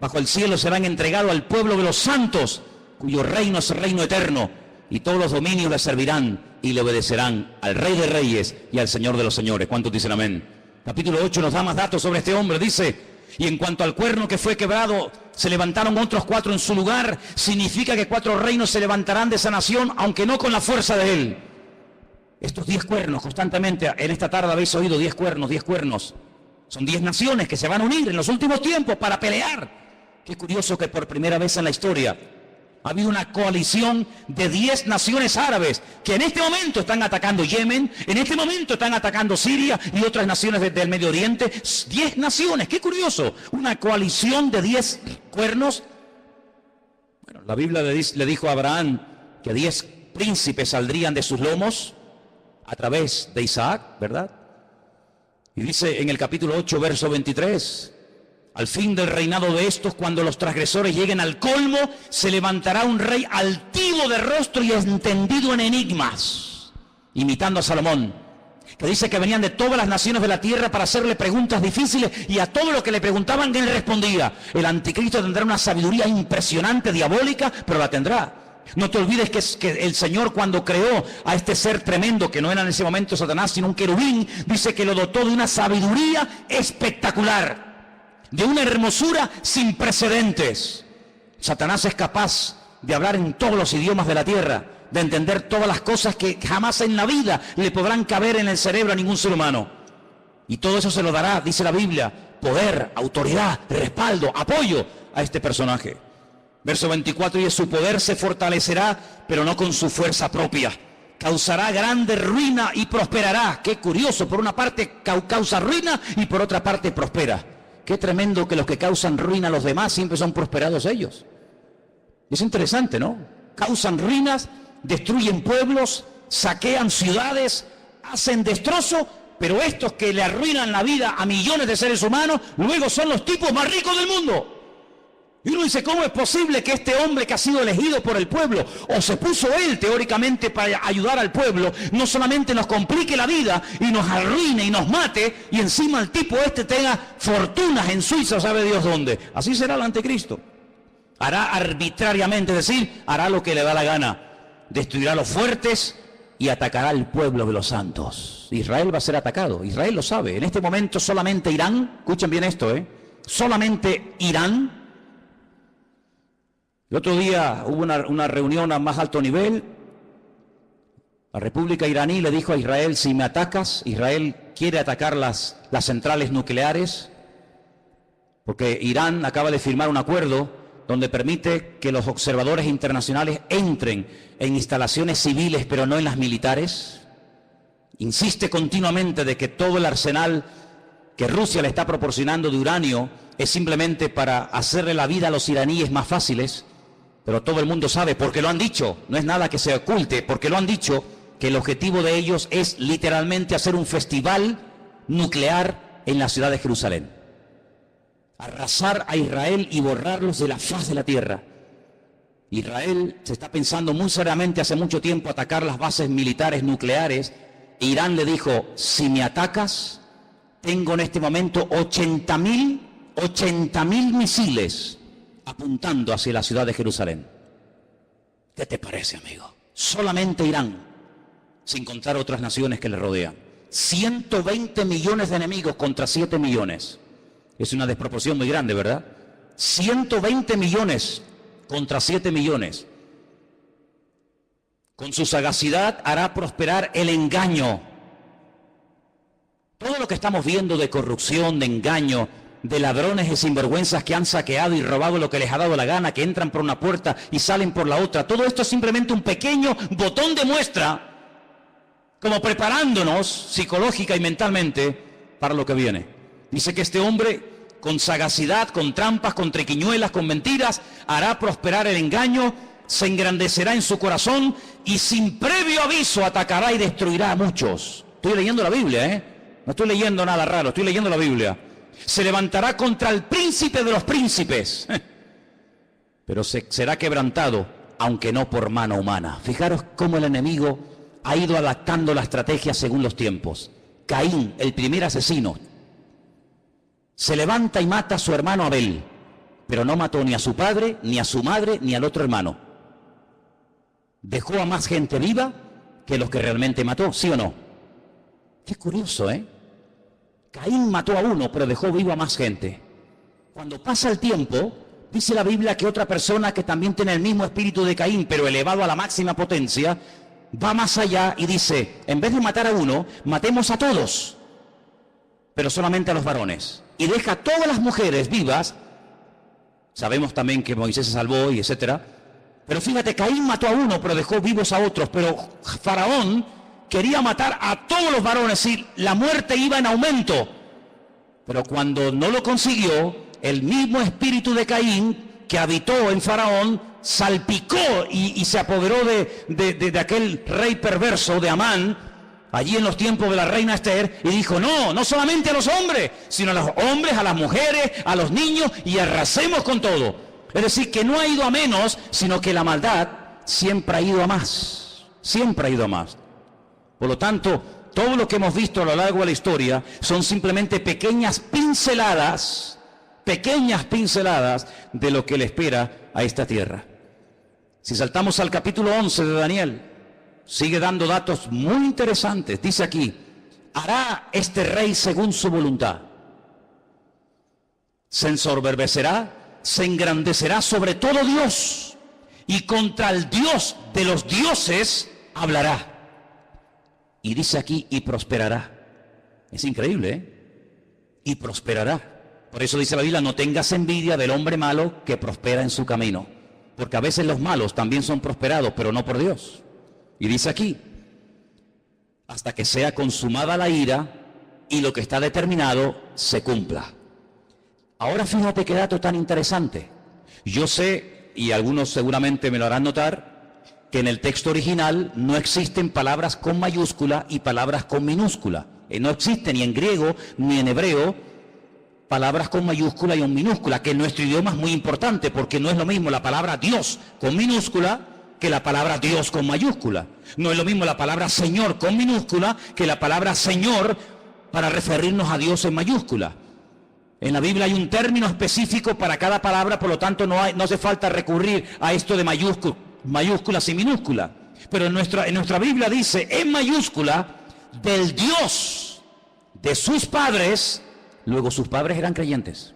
bajo el cielo serán entregados al pueblo de los santos, cuyo reino es el reino eterno, y todos los dominios le servirán y le obedecerán al Rey de Reyes y al Señor de los Señores. ¿Cuántos dicen amén? Capítulo 8 nos da más datos sobre este hombre. Dice: y en cuanto al cuerno que fue quebrado, se levantaron otros 4 en su lugar. Significa que 4 reinos se levantarán de esa nación, aunque no con la fuerza de él. Estos 10 cuernos, constantemente, en esta tarde habéis oído 10 cuernos, 10 cuernos. Son 10 naciones que se van a unir en los últimos tiempos para pelear. Qué curioso que por primera vez en la historia ha habido una coalición de 10 naciones árabes que en este momento están atacando Yemen, en este momento están atacando Siria y otras naciones del Medio Oriente. 10 naciones, qué curioso. Una coalición de 10 cuernos. Bueno, la Biblia le dijo a Abraham que 10 príncipes saldrían de sus lomos a través de Isaac, ¿verdad? Y dice en el capítulo 8, verso 23... al fin del reinado de estos, cuando los transgresores lleguen al colmo, se levantará un rey altivo de rostro y entendido en enigmas, imitando a Salomón, que dice que venían de todas las naciones de la tierra para hacerle preguntas difíciles, y a todo lo que le preguntaban él respondía. El anticristo tendrá una sabiduría impresionante, diabólica, pero la tendrá. No te olvides que el Señor, cuando creó a este ser tremendo, que no era en ese momento Satanás, sino un querubín, dice que lo dotó de una sabiduría espectacular, de una hermosura sin precedentes. Satanás es capaz de hablar en todos los idiomas de la tierra, de entender todas las cosas que jamás en la vida le podrán caber en el cerebro a ningún ser humano. Y todo eso se lo dará, dice la Biblia, poder, autoridad, respaldo, apoyo a este personaje. Verso 24, y su poder se fortalecerá, pero no con su fuerza propia. Causará grande ruina y prosperará. Qué curioso, por una parte causa ruina y por otra parte prospera. Qué tremendo que los que causan ruina a los demás siempre son prosperados ellos. Es interesante, ¿no? Causan ruinas, destruyen pueblos, saquean ciudades, hacen destrozo, pero estos que le arruinan la vida a millones de seres humanos, luego son los tipos más ricos del mundo. Y uno dice, ¿cómo es posible que este hombre que ha sido elegido por el pueblo, o se puso él teóricamente para ayudar al pueblo, no solamente nos complique la vida y nos arruine y nos mate, y encima el tipo este tenga fortunas en Suiza, sabe Dios dónde? Así será el anticristo. Hará arbitrariamente, es decir, hará lo que le da la gana. Destruirá a los fuertes y atacará al pueblo de los santos. Israel va a ser atacado, Israel lo sabe. En este momento solamente Irán, escuchen bien esto, solamente Irán. El otro día hubo una reunión a más alto nivel. La República iraní le dijo a Israel, si me atacas, Israel quiere atacar las centrales nucleares, porque Irán acaba de firmar un acuerdo donde permite que los observadores internacionales entren en instalaciones civiles, pero no en las militares. Insiste continuamente de que todo el arsenal que Rusia le está proporcionando de uranio es simplemente para hacerle la vida a los iraníes más fáciles. Pero todo el mundo sabe, porque lo han dicho, no es nada que se oculte, porque lo han dicho, que el objetivo de ellos es literalmente hacer un festival nuclear en la ciudad de Jerusalén. Arrasar a Israel y borrarlos de la faz de la tierra. Israel se está pensando muy seriamente hace mucho tiempo atacar las bases militares nucleares. Irán le dijo, si me atacas, tengo en este momento 80.000 misiles apuntando hacia la ciudad de Jerusalén. ¿Qué te parece, amigo? Solamente Irán, sin contar otras naciones que le rodean. 120 millones de enemigos contra 7 millones. Es una desproporción muy grande, ¿verdad? 120 millones contra 7 millones. Con su sagacidad hará prosperar el engaño. Todo lo que estamos viendo de corrupción, de engaño, de ladrones y sinvergüenzas que han saqueado y robado lo que les ha dado la gana, que entran por una puerta y salen por la otra. Todo esto es simplemente un pequeño botón de muestra, como preparándonos psicológica y mentalmente para lo que viene. Dice que este hombre, con sagacidad, con trampas, con triquiñuelas, con mentiras, hará prosperar el engaño, se engrandecerá en su corazón y sin previo aviso atacará y destruirá a muchos. Estoy leyendo la Biblia, no estoy leyendo nada raro, estoy leyendo la Biblia. Se levantará contra el príncipe de los príncipes, pero será quebrantado aunque no por mano humana. Fijaros cómo el enemigo ha ido adaptando la estrategia según los tiempos. Caín, el primer asesino, se levanta y mata a su hermano Abel, pero no mató ni a su padre, ni a su madre, ni al otro hermano. Dejó a más gente viva que los que realmente mató, ¿sí o no? Qué curioso, ¿eh? Caín mató a uno, pero dejó vivo a más gente. Cuando pasa el tiempo, dice la Biblia que otra persona que también tiene el mismo espíritu de Caín, pero elevado a la máxima potencia, va más allá y dice, en vez de matar a uno, matemos a todos, pero solamente a los varones. Y deja a todas las mujeres vivas. Sabemos también que Moisés se salvó y etcétera. Pero fíjate, Caín mató a uno, pero dejó vivos a otros. Pero Faraón quería matar a todos los varones y la muerte iba en aumento. Pero cuando no lo consiguió, el mismo espíritu de Caín que habitó en Faraón salpicó y se apoderó de aquel rey perverso de Amán, allí en los tiempos de la reina Esther, y dijo, no solamente a los hombres, sino a los hombres, a las mujeres, a los niños, y arrasemos con todo. Es decir, que no ha ido a menos, sino que la maldad siempre ha ido a más, siempre ha ido a más. Por lo tanto, todo lo que hemos visto a lo largo de la historia son simplemente pequeñas pinceladas de lo que le espera a esta tierra. Si saltamos al capítulo 11 de Daniel, sigue dando datos muy interesantes. Dice aquí, hará este rey según su voluntad. Se ensoberbecerá, se engrandecerá sobre todo Dios, y contra el Dios de los dioses hablará. Y dice aquí, y prosperará. Es increíble, ¿eh? Y prosperará. Por eso dice la Biblia, no tengas envidia del hombre malo que prospera en su camino. Porque a veces los malos también son prosperados, pero no por Dios. Y dice aquí, hasta que sea consumada la ira y lo que está determinado se cumpla. Ahora fíjate qué dato tan interesante. Yo sé, y algunos seguramente me lo harán notar, que en el texto original no existen palabras con mayúscula y palabras con minúscula. No existe ni en griego ni en hebreo palabras con mayúscula y con minúscula, que en nuestro idioma es muy importante, porque no es lo mismo la palabra Dios con minúscula que la palabra Dios con mayúscula. No es lo mismo la palabra Señor con minúscula que la palabra Señor para referirnos a Dios en mayúscula. En la Biblia hay un término específico para cada palabra, por lo tanto no hace falta recurrir a esto de mayúsculas y minúsculas. Pero en nuestra Biblia dice en mayúscula, del Dios de sus padres. Luego sus padres eran creyentes.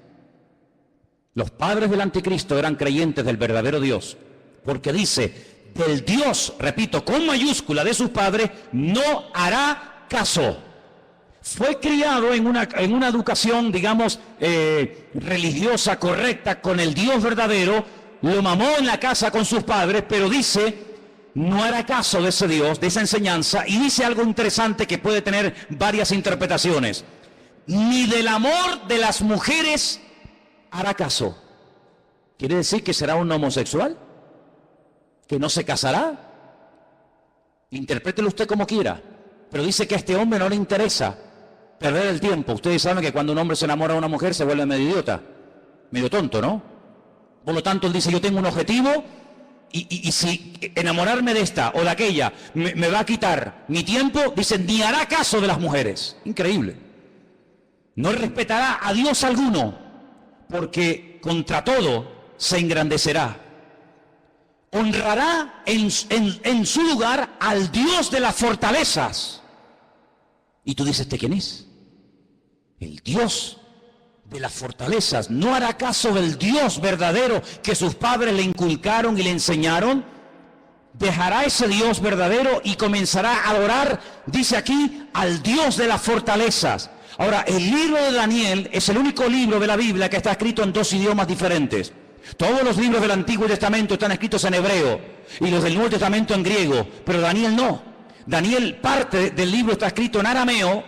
Los padres del anticristo eran creyentes del verdadero Dios. Porque dice, del Dios, repito, con mayúscula de sus padres, no hará caso. Fue criado en una educación, digamos, religiosa, correcta, con el Dios verdadero. Lo mamó en la casa con sus padres, pero dice, no hará caso de ese Dios, de esa enseñanza. Y dice algo interesante que puede tener varias interpretaciones. Ni del amor de las mujeres hará caso. ¿Quiere decir que será un homosexual? ¿Que no se casará? Interprételo usted como quiera. Pero dice que a este hombre no le interesa perder el tiempo. Ustedes saben que cuando un hombre se enamora de una mujer se vuelve medio idiota, medio tonto, ¿no? Por lo tanto, él dice, yo tengo un objetivo y si enamorarme de esta o de aquella me va a quitar mi tiempo, dice, ni hará caso de las mujeres. Increíble. No respetará a Dios alguno, porque contra todo se engrandecerá. Honrará en su lugar al Dios de las fortalezas. Y tú dices, ¿de quién es? El Dios de las fortalezas. No hará caso del Dios verdadero que sus padres le inculcaron y le enseñaron. Dejará ese Dios verdadero y comenzará a adorar, dice aquí, al Dios de las fortalezas. Ahora, el libro de Daniel es el único libro de la Biblia que está escrito en dos idiomas diferentes. Todos los libros del Antiguo Testamento están escritos en hebreo y los del Nuevo Testamento en griego, pero Daniel no. Daniel, parte del libro está escrito en arameo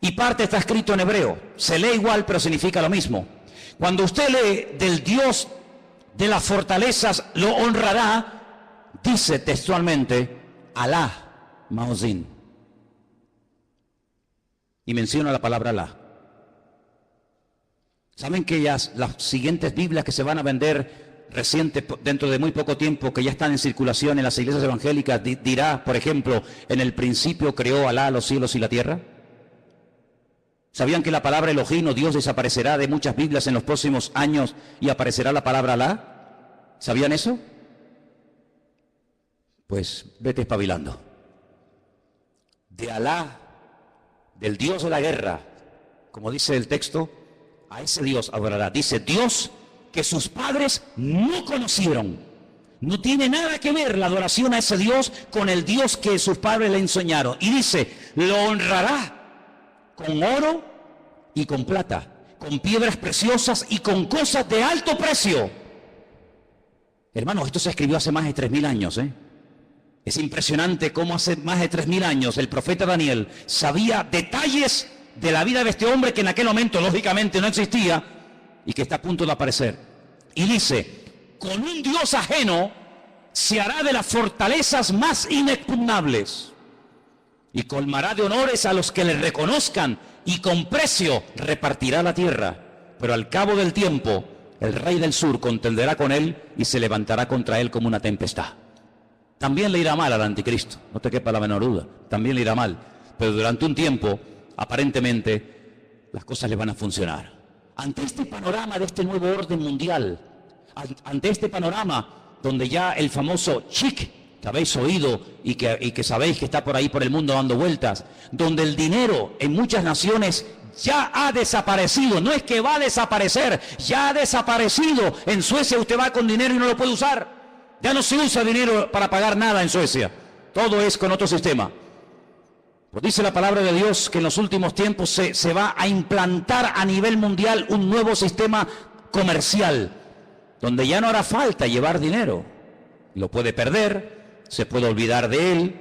y parte está escrito en hebreo. Se lee igual, pero significa lo mismo. Cuando usted lee del Dios de las fortalezas lo honrará, dice textualmente Alá Maozín. Y menciona la palabra Alá. ¿Saben que las siguientes Biblias que se van a vender reciente, dentro de muy poco tiempo, que ya están en circulación en las iglesias evangélicas, dirá, por ejemplo, en el principio creó Alá los cielos y la tierra? ¿Sabían que la palabra Elohim o Dios desaparecerá de muchas Biblias en los próximos años y aparecerá la palabra Alá? ¿Sabían eso? Pues vete espabilando. De Alá, del Dios de la guerra, como dice el texto, a ese Dios adorará. Dice Dios que sus padres no conocieron. No tiene nada que ver la adoración a ese Dios con el Dios que sus padres le enseñaron. Y dice, lo honrará con oro y con plata, con piedras preciosas y con cosas de alto precio. Hermanos, esto se escribió hace más de 3000 años, ¿eh? Es impresionante cómo hace más de 3000 años el profeta Daniel sabía detalles de la vida de este hombre que en aquel momento lógicamente no existía y que está a punto de aparecer. Y dice, con un Dios ajeno se hará de las fortalezas más inexpugnables y colmará de honores a los que le reconozcan y con precio repartirá la tierra. Pero al cabo del tiempo el rey del sur contenderá con él y se levantará contra él como una tempestad. También le irá mal al anticristo, no te quepa la menor duda, también le irá mal, pero durante un tiempo, aparentemente, las cosas le van a funcionar. Ante este panorama de este nuevo orden mundial, ante este panorama donde ya el famoso chic que habéis oído y que sabéis que está por ahí por el mundo dando vueltas, donde el dinero en muchas naciones ya ha desaparecido, no es que va a desaparecer, ya ha desaparecido. En Suecia usted va con dinero y no lo puede usar. Ya no se usa dinero para pagar nada en Suecia. Todo es con otro sistema. Pues dice la palabra de Dios que en los últimos tiempos se va a implantar a nivel mundial un nuevo sistema comercial, donde ya no hará falta llevar dinero. Lo puede perder, se puede olvidar de él,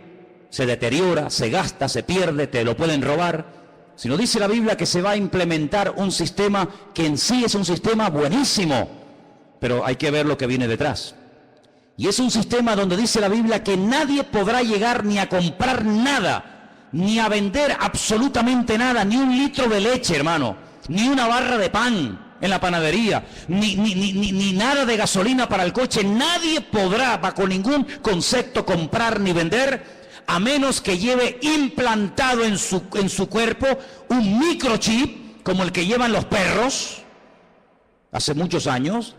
se deteriora, se gasta, se pierde, te lo pueden robar. Sino dice la Biblia que se va a implementar un sistema que en sí es un sistema buenísimo, pero hay que ver lo que viene detrás. Y es un sistema donde dice la Biblia que nadie podrá llegar ni a comprar nada, ni a vender absolutamente nada, ni un litro de leche, hermano, ni una barra de pan en la panadería, ni nada de gasolina para el coche. Nadie podrá, bajo ningún concepto, comprar ni vender, a menos que lleve implantado en su cuerpo un microchip, como el que llevan los perros, hace muchos años,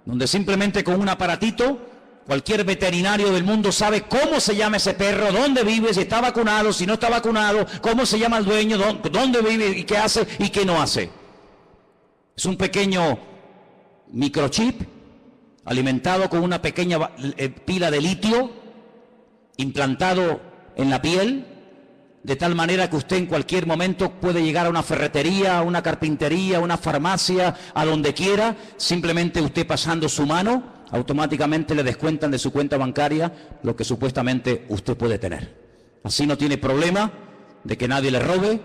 donde simplemente con un aparatito cualquier veterinario del mundo sabe cómo se llama ese perro, dónde vive, si está vacunado, si no está vacunado, cómo se llama el dueño, dónde vive y qué hace y qué no hace. Es un pequeño microchip alimentado con una pequeña pila de litio implantado en la piel, de tal manera que usted en cualquier momento puede llegar a una ferretería, a una carpintería, a una farmacia, a donde quiera, simplemente usted pasando su mano, automáticamente le descuentan de su cuenta bancaria lo que supuestamente usted puede tener. Así no tiene problema de que nadie le robe,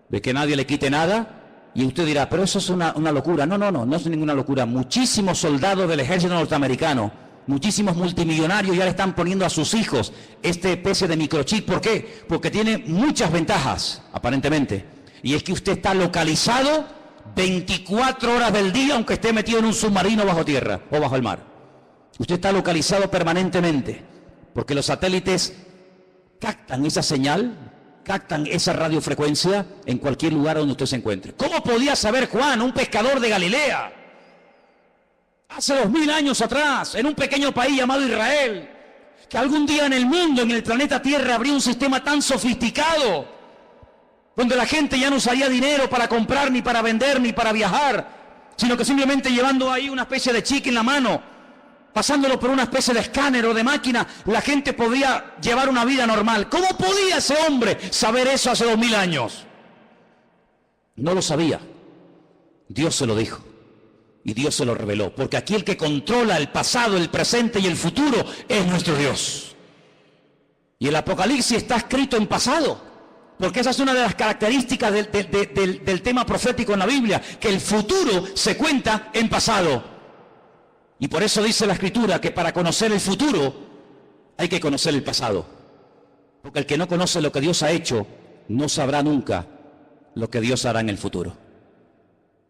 de que nadie le quite nada. Y usted dirá, pero eso es una locura. No es ninguna locura. Muchísimos soldados del ejército norteamericano, muchísimos multimillonarios ya le están poniendo a sus hijos esta especie de microchip. ¿Por qué? Porque tiene muchas ventajas, aparentemente. Y es que usted está localizado 24 horas del día, aunque esté metido en un submarino bajo tierra o bajo el mar. Usted está localizado permanentemente, porque los satélites captan esa señal, captan esa radiofrecuencia en cualquier lugar donde usted se encuentre. ¿Cómo podía saber Juan, un pescador de Galilea, hace 2000 años atrás, en un pequeño país llamado Israel, que algún día en el mundo, en el planeta Tierra, habría un sistema tan sofisticado, donde la gente ya no usaría dinero para comprar, ni para vender, ni para viajar, sino que simplemente llevando ahí una especie de chip en la mano, pasándolo por una especie de escáner o de máquina, la gente podría llevar una vida normal? ¿Cómo podía ese hombre saber eso hace 2000 años? No lo sabía. Dios se lo dijo. Y Dios se lo reveló. Porque aquí el que controla el pasado, el presente y el futuro es nuestro Dios. Y el Apocalipsis está escrito en pasado. Porque esa es una de las características del tema profético en la Biblia, que el futuro se cuenta en pasado. Y por eso dice la Escritura que para conocer el futuro hay que conocer el pasado. Porque el que no conoce lo que Dios ha hecho, no sabrá nunca lo que Dios hará en el futuro.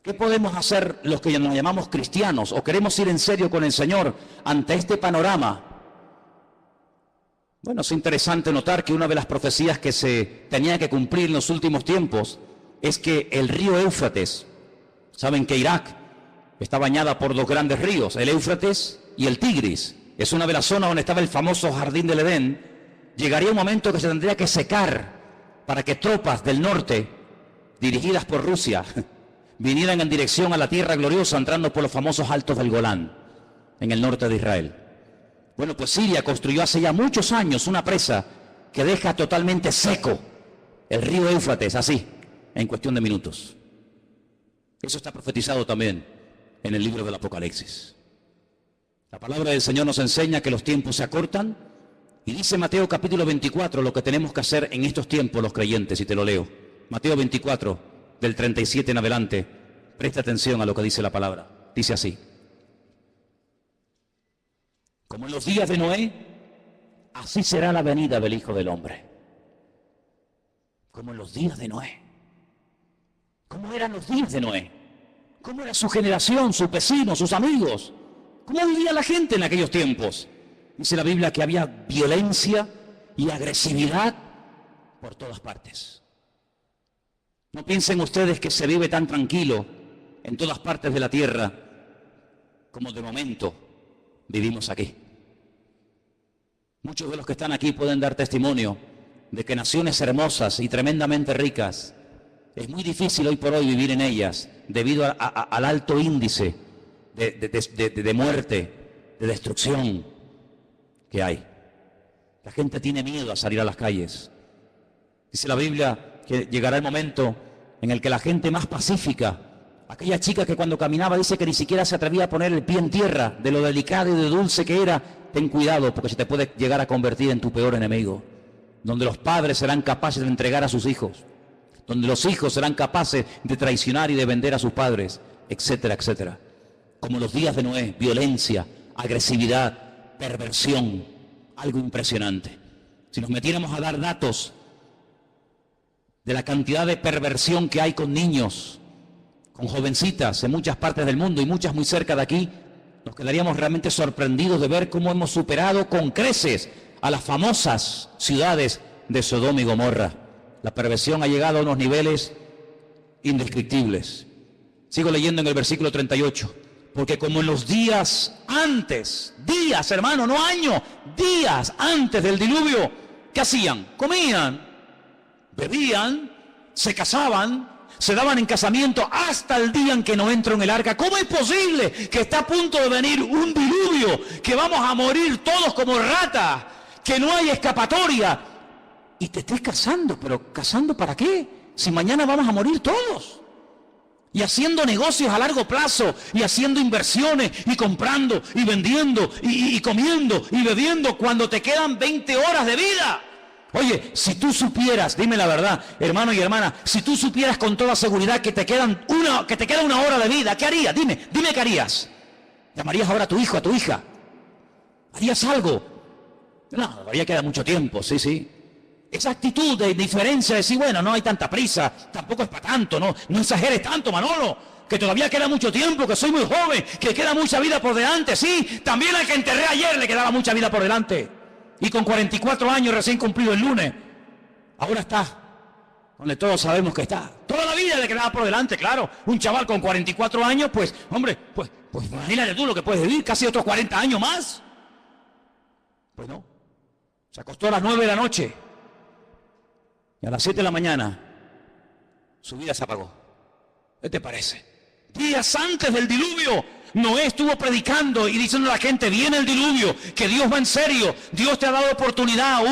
¿Qué podemos hacer los que nos llamamos cristianos o queremos ir en serio con el Señor ante este panorama? Bueno, es interesante notar que una de las profecías que se tenía que cumplir en los últimos tiempos es que el río Éufrates, saben que Irak está bañada por dos grandes ríos, el Éufrates y el Tigris, es una de las zonas donde estaba el famoso jardín del Edén. Llegaría un momento que se tendría que secar para que tropas del norte, dirigidas por Rusia, vinieran en dirección a la tierra gloriosa, entrando por los famosos altos del Golán, en el norte de Israel. Bueno, pues Siria construyó hace ya muchos años una presa que deja totalmente seco el río Éufrates, así, en cuestión de minutos. Eso está profetizado también en el libro del Apocalipsis. La palabra del Señor nos enseña que los tiempos se acortan, y dice Mateo capítulo 24 lo que tenemos que hacer en estos tiempos los creyentes, y te lo leo. Mateo 24, del 37 en adelante, presta atención a lo que dice la palabra. Dice así: como en los días de Noé, así será la venida del Hijo del Hombre. Como en los días de Noé. ¿Cómo eran los días de Noé? ¿Cómo era su generación, sus vecinos, sus amigos? ¿Cómo vivía la gente en aquellos tiempos? Dice la Biblia que había violencia y agresividad por todas partes. No piensen ustedes que se vive tan tranquilo en todas partes de la tierra como de momento vivimos aquí. Muchos de los que están aquí pueden dar testimonio de que naciones hermosas y tremendamente ricas, es muy difícil hoy por hoy vivir en ellas debido al alto índice de muerte, de destrucción que hay. La gente tiene miedo a salir a las calles. Dice la Biblia que llegará el momento en el que la gente más pacífica, aquella chica que cuando caminaba dice que ni siquiera se atrevía a poner el pie en tierra, de lo delicado y de dulce que era, ten cuidado porque se te puede llegar a convertir en tu peor enemigo. Donde los padres serán capaces de entregar a sus hijos, donde los hijos serán capaces de traicionar y de vender a sus padres, etcétera, etcétera. Como los días de Noé, violencia, agresividad, perversión, algo impresionante. Si nos metiéramos a dar datos de la cantidad de perversión que hay con niños, con jovencitas en muchas partes del mundo y muchas muy cerca de aquí, nos quedaríamos realmente sorprendidos de ver cómo hemos superado con creces a las famosas ciudades de Sodoma y Gomorra. La perversión ha llegado a unos niveles indescriptibles. Sigo leyendo en el versículo 38. Porque como en los días antes, días hermano, no años, días antes del diluvio, ¿qué hacían? Comían, bebían, se casaban, se daban en casamiento hasta el día en que no entró en el arca. ¿Cómo es posible que está a punto de venir un diluvio, que vamos a morir todos como ratas, que no hay escapatoria? Y te estés casando, pero ¿casando para qué? Si mañana vamos a morir todos. Y haciendo negocios a largo plazo, y haciendo inversiones, y comprando, y vendiendo, y comiendo, y bebiendo, cuando te quedan 20 horas de vida. Oye, si tú supieras, dime la verdad, hermano y hermana, si tú supieras con toda seguridad que te queda una hora de vida, ¿qué harías? Dime qué harías. ¿Llamarías ahora a tu hijo, a tu hija? ¿Harías algo? No, todavía queda mucho tiempo, sí. Esa actitud de indiferencia, de decir, bueno, no hay tanta prisa, tampoco es para tanto, no exageres tanto, Manolo, que todavía queda mucho tiempo, que soy muy joven, que queda mucha vida por delante, sí, también al que enterré ayer le quedaba mucha vida por delante, y con 44 años recién cumplido el lunes, ahora está, donde todos sabemos que está, toda la vida le quedaba por delante, claro, un chaval con 44 años, pues, hombre, pues imagínate tú lo que puedes vivir, casi otros 40 años más, pues no, se acostó a las 9 de la noche, y a las 7 de la mañana, su vida se apagó. ¿Qué te parece? Días antes del diluvio, Noé estuvo predicando y diciendo a la gente, viene el diluvio, que Dios va en serio, Dios te ha dado oportunidad,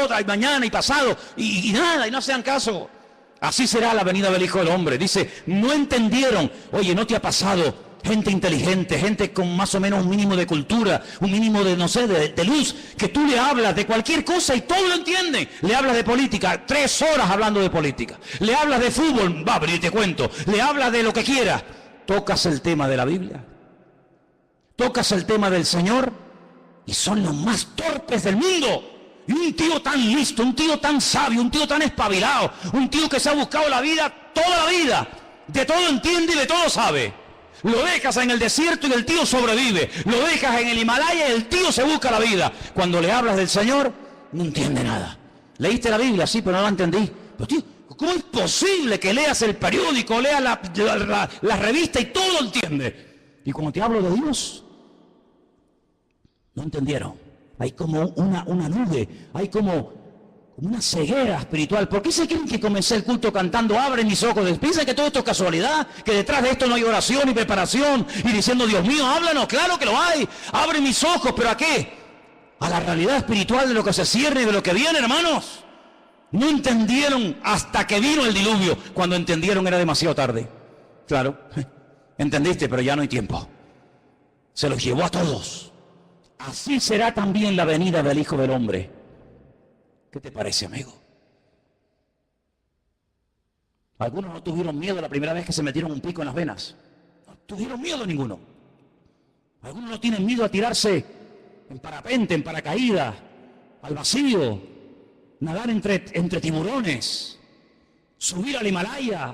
otra, y mañana, y pasado, y nada, y no hacían caso. Así será la venida del Hijo del Hombre. Dice, no entendieron. Oye, ¿no te ha pasado? Gente inteligente, gente con más o menos un mínimo de cultura, un mínimo de, no sé, de luz, que tú le hablas de cualquier cosa y todo lo entienden. Le hablas de política, 3 horas hablando de política. Le hablas de fútbol, va, pero yo te cuento. Le hablas de lo que quieras. Tocas el tema de la Biblia. Tocas el tema del Señor y son los más torpes del mundo. Y un tío tan listo, un tío tan sabio, un tío tan espabilado, un tío que se ha buscado la vida toda la vida, De todo entiende y de todo sabe. Lo dejas en el desierto y el tío sobrevive. Lo dejas en el Himalaya y el tío se busca la vida. Cuando le hablas del Señor, no entiende nada. Leíste la Biblia, sí, pero no la entendí. Pero tío, ¿cómo es posible que leas el periódico, leas la revista y todo lo entiende? Y cuando te hablo de Dios, no entendieron. Hay como una nube, hay como una ceguera espiritual. ¿Por qué se creen que comencé el culto cantando abre mis ojos? ¿Piensan que todo esto es casualidad? ¿Que detrás de esto no hay oración y preparación? Y diciendo, Dios mío, háblanos. Claro que lo hay. Abre mis ojos, ¿pero a qué? A la realidad espiritual de lo que se cierne y de lo que viene, hermanos. No entendieron hasta que vino el diluvio. Cuando entendieron era demasiado tarde. Claro, entendiste, pero ya no hay tiempo. Se los llevó a todos. Así será también la venida del Hijo del Hombre. ¿Qué te parece, amigo? Algunos no tuvieron miedo la primera vez que se metieron un pico en las venas. No tuvieron miedo ninguno. Algunos no tienen miedo a tirarse en parapente, en paracaídas, al vacío, nadar entre tiburones, subir al Himalaya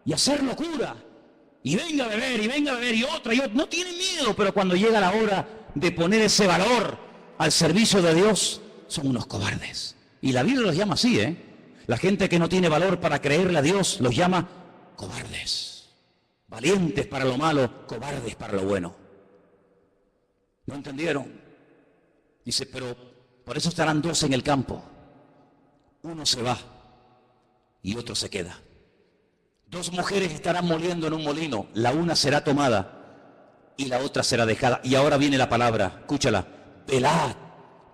y hacer locura. Y venga a beber, y otra. No tienen miedo, pero cuando llega la hora de poner ese valor al servicio de Dios, son unos cobardes. Y la Biblia los llama así, La gente que no tiene valor para creerle a Dios los llama cobardes. Valientes para lo malo, cobardes para lo bueno. ¿No entendieron? Dice, pero por eso estarán dos en el campo. Uno se va y otro se queda. Dos mujeres estarán moliendo en un molino. La una será tomada y la otra será dejada. Y ahora viene la palabra, escúchala. Velad,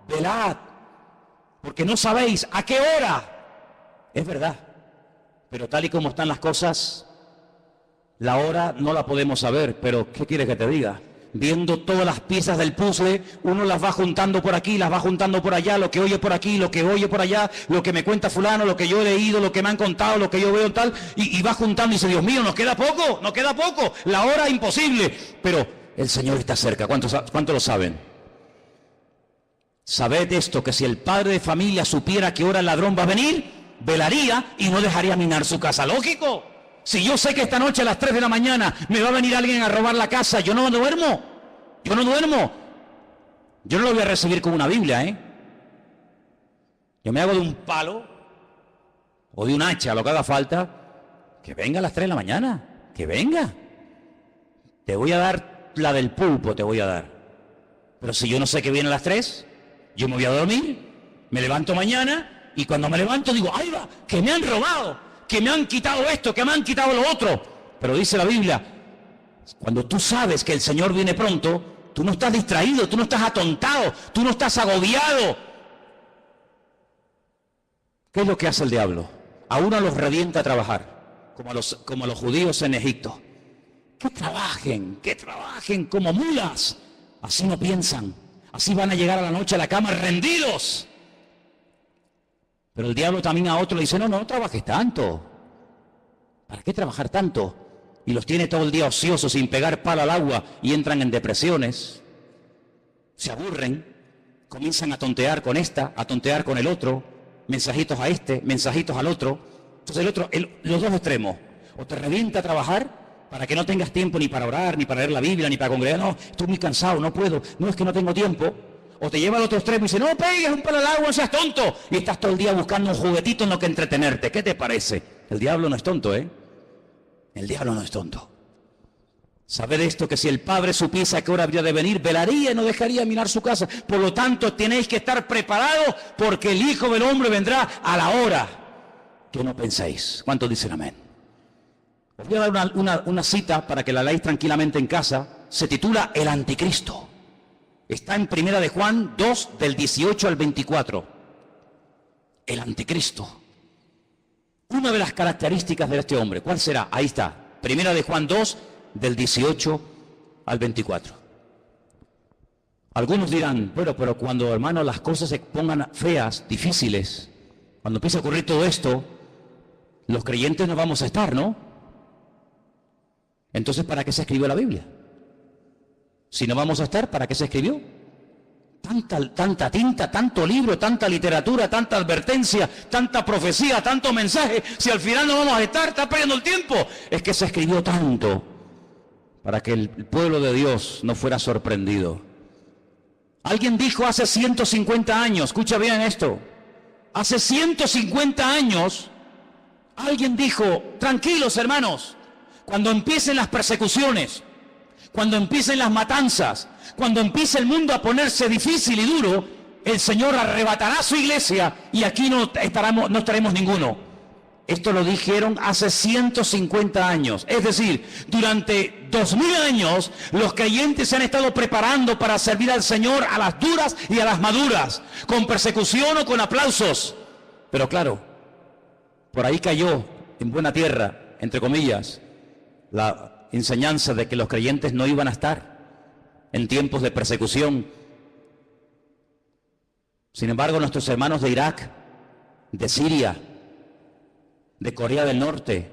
velad. Porque no sabéis a qué hora. Es verdad. Pero tal y como están las cosas, la hora no la podemos saber. Pero, ¿qué quieres que te diga? Viendo todas las piezas del puzzle, uno las va juntando por aquí, las va juntando por allá, lo que oye por aquí, lo que oye por allá, lo que me cuenta fulano, lo que yo he leído, lo que me han contado, lo que yo veo tal, y va juntando y dice, Dios mío, nos queda poco, la hora imposible. Pero el Señor está cerca. ¿Cuántos lo saben? Sabed esto, que si el padre de familia supiera que hora el ladrón va a venir, velaría y no dejaría minar su casa. Lógico. Si yo sé que esta noche a las 3 de la mañana me va a venir alguien a robar la casa, yo no duermo. Yo no lo voy a recibir con una Biblia, Yo me hago de un palo o de un hacha, lo que haga falta. Que venga a las 3 de la mañana. Que venga. Te voy a dar la del pulpo, te voy a dar. Pero si yo no sé que viene a las 3... yo me voy a dormir, me levanto mañana y cuando me levanto digo, ¡ay va! Que me han robado, que me han quitado esto, que me han quitado lo otro. Pero dice la Biblia, cuando tú sabes que el Señor viene pronto, tú no estás distraído, tú no estás atontado, tú no estás agobiado. ¿Qué es lo que hace el diablo? A uno los revienta a trabajar, como a los judíos en Egipto. Que trabajen como mulas. Así no piensan. Así van a llegar a la noche a la cama rendidos. Pero el diablo también a otro le dice, no trabajes tanto. ¿Para qué trabajar tanto? Y los tiene todo el día ociosos, sin pegar palo al agua, y entran en depresiones. Se aburren, comienzan a tontear con esta, a tontear con el otro, mensajitos a este, mensajitos al otro. Entonces los dos extremos. O te revienta a trabajar para que no tengas tiempo ni para orar, ni para leer la Biblia, ni para congregar. No, estoy muy cansado, no puedo. No, es que no tengo tiempo. O te lleva al otro extremo y dice, no pegues un palo al agua, no seas tonto. Y estás todo el día buscando un juguetito en lo que entretenerte. ¿Qué te parece? El diablo no es tonto, El diablo no es tonto. Sabed esto, que si el padre supiese a qué hora habría de venir, velaría y no dejaría mirar su casa. Por lo tanto, tenéis que estar preparados, porque el Hijo del Hombre vendrá a la hora que no penséis. ¿Cuántos dicen amén? Os voy a dar una cita para que la leáis tranquilamente en casa. Se titula El Anticristo. Está en 1 de Juan 2, del 18 al 24. El Anticristo. Una de las características de este hombre, ¿cuál será? Ahí está. 1 de Juan 2, del 18 al 24. Algunos dirán, pero cuando, hermano, las cosas se pongan feas, difíciles, cuando empiece a ocurrir todo esto, los creyentes no vamos a estar, ¿no? Entonces, ¿para qué se escribió la Biblia? Si no vamos a estar, ¿para qué se escribió? Tanta tinta, tanto libro, tanta literatura, tanta advertencia, tanta profecía, tanto mensaje. Si al final no vamos a estar, está perdiendo el tiempo. Es que se escribió tanto para que el pueblo de Dios no fuera sorprendido. Alguien dijo hace 150 años, escucha bien esto, hace 150 años, alguien dijo, tranquilos hermanos, cuando empiecen las persecuciones, cuando empiecen las matanzas, cuando empiece el mundo a ponerse difícil y duro, el Señor arrebatará su iglesia y aquí no estaremos ninguno. Esto lo dijeron hace 150 años. Es decir, durante 2000 años los creyentes se han estado preparando para servir al Señor a las duras y a las maduras, con persecución o con aplausos. Pero claro, por ahí cayó en buena tierra, entre comillas, la enseñanza de que los creyentes no iban a estar en tiempos de persecución. Sin embargo, nuestros hermanos de Irak, de Siria, de Corea del Norte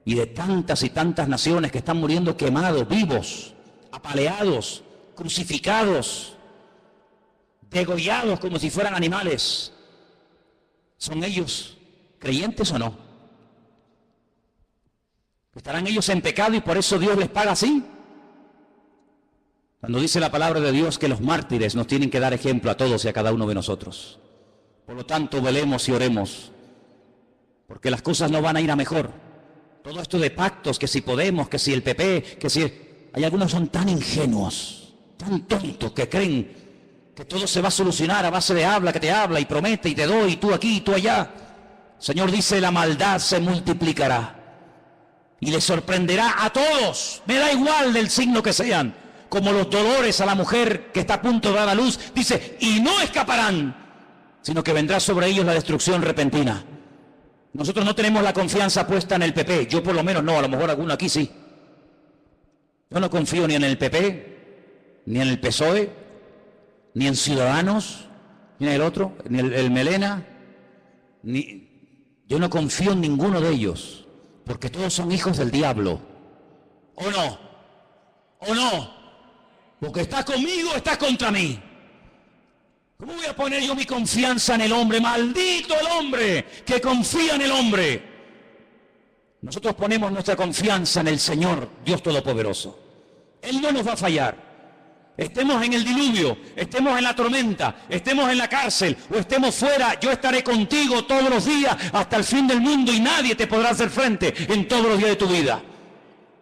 y de tantas y tantas naciones que están muriendo quemados, vivos, apaleados, crucificados, degollados como si fueran animales. ¿Son ellos creyentes o no? ¿Estarán ellos en pecado y por eso Dios les paga así? Cuando dice la palabra de Dios que los mártires nos tienen que dar ejemplo a todos y a cada uno de nosotros. Por lo tanto, velemos y oremos, porque las cosas no van a ir a mejor. Todo esto de pactos, que si Podemos, que si el PP, que si... Hay algunos que son tan ingenuos, tan tontos, que creen que todo se va a solucionar a base de habla, que te habla y promete y te doy, y tú aquí y tú allá. El Señor dice, la maldad se multiplicará y les sorprenderá a todos. Me da igual del signo que sean, como los dolores a la mujer que está a punto de dar a luz. Dice, y no escaparán, sino que vendrá sobre ellos la destrucción repentina. Nosotros no tenemos la confianza puesta en el PP, yo por lo menos no, a lo mejor alguno aquí sí. Yo no confío ni en el PP, ni en el PSOE, ni en Ciudadanos, ni en el otro, ni el Melena, yo no confío en ninguno de ellos, porque todos son hijos del diablo. ¿O no? ¿O no? Porque estás conmigo o estás contra mí. ¿Cómo voy a poner yo mi confianza en el hombre? ¡Maldito el hombre que confía en el hombre! Nosotros ponemos nuestra confianza en el Señor, Dios Todopoderoso. Él no nos va a fallar. Estemos en el diluvio, estemos en la tormenta, estemos en la cárcel o estemos fuera, yo estaré contigo todos los días hasta el fin del mundo y nadie te podrá hacer frente en todos los días de tu vida.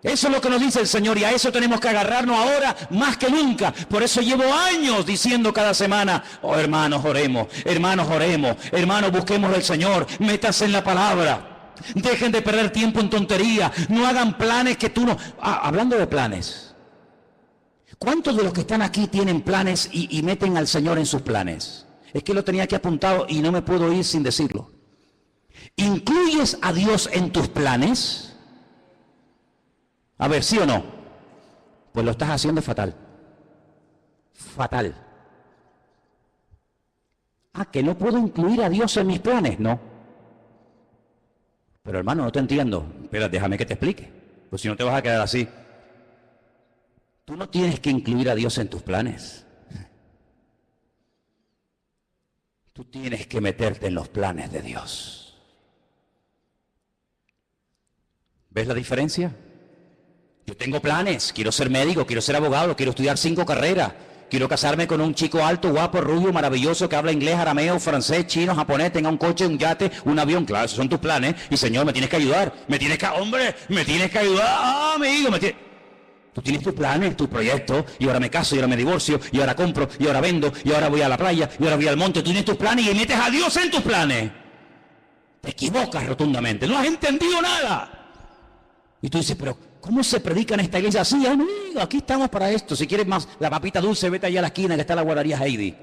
Eso es lo que nos dice el Señor y a eso tenemos que agarrarnos ahora más que nunca. Por eso llevo años diciendo cada semana, oh hermanos oremos, hermanos busquemos al Señor, métanse en la palabra, dejen de perder tiempo en tontería, no hagan planes que tú no... hablando de planes, ¿cuántos de los que están aquí tienen planes y meten al Señor en sus planes? Es que lo tenía aquí apuntado y no me puedo ir sin decirlo. ¿Incluyes a Dios en tus planes? A ver, ¿sí o no? Pues lo estás haciendo fatal. Fatal. ¿Que no puedo incluir a Dios en mis planes? No. Pero hermano, no te entiendo. Espera, déjame que te explique. Pues si no te vas a quedar así. Tú no tienes que incluir a Dios en tus planes. Tú tienes que meterte en los planes de Dios. ¿Ves la diferencia? Yo tengo planes, quiero ser médico, quiero ser abogado, quiero estudiar 5 carreras, quiero casarme con un chico alto, guapo, rubio, maravilloso, que habla inglés, arameo, francés, chino, japonés, tenga un coche, un yate, un avión. Claro, esos son tus planes. Y Señor, me tienes que ayudar, me tienes que ayudar, amigo, Tú tienes tus planes, tus proyectos, y ahora me caso, y ahora me divorcio, y ahora compro, y ahora vendo, y ahora voy a la playa, y ahora voy al monte. Tú tienes tus planes y metes a Dios en tus planes. Te equivocas rotundamente, no has entendido nada. Y tú dices, pero ¿cómo se predica en esta iglesia? Sí, amigo, aquí estamos para esto. Si quieres más la papita dulce, vete allá a la esquina que está la guardería Heidi.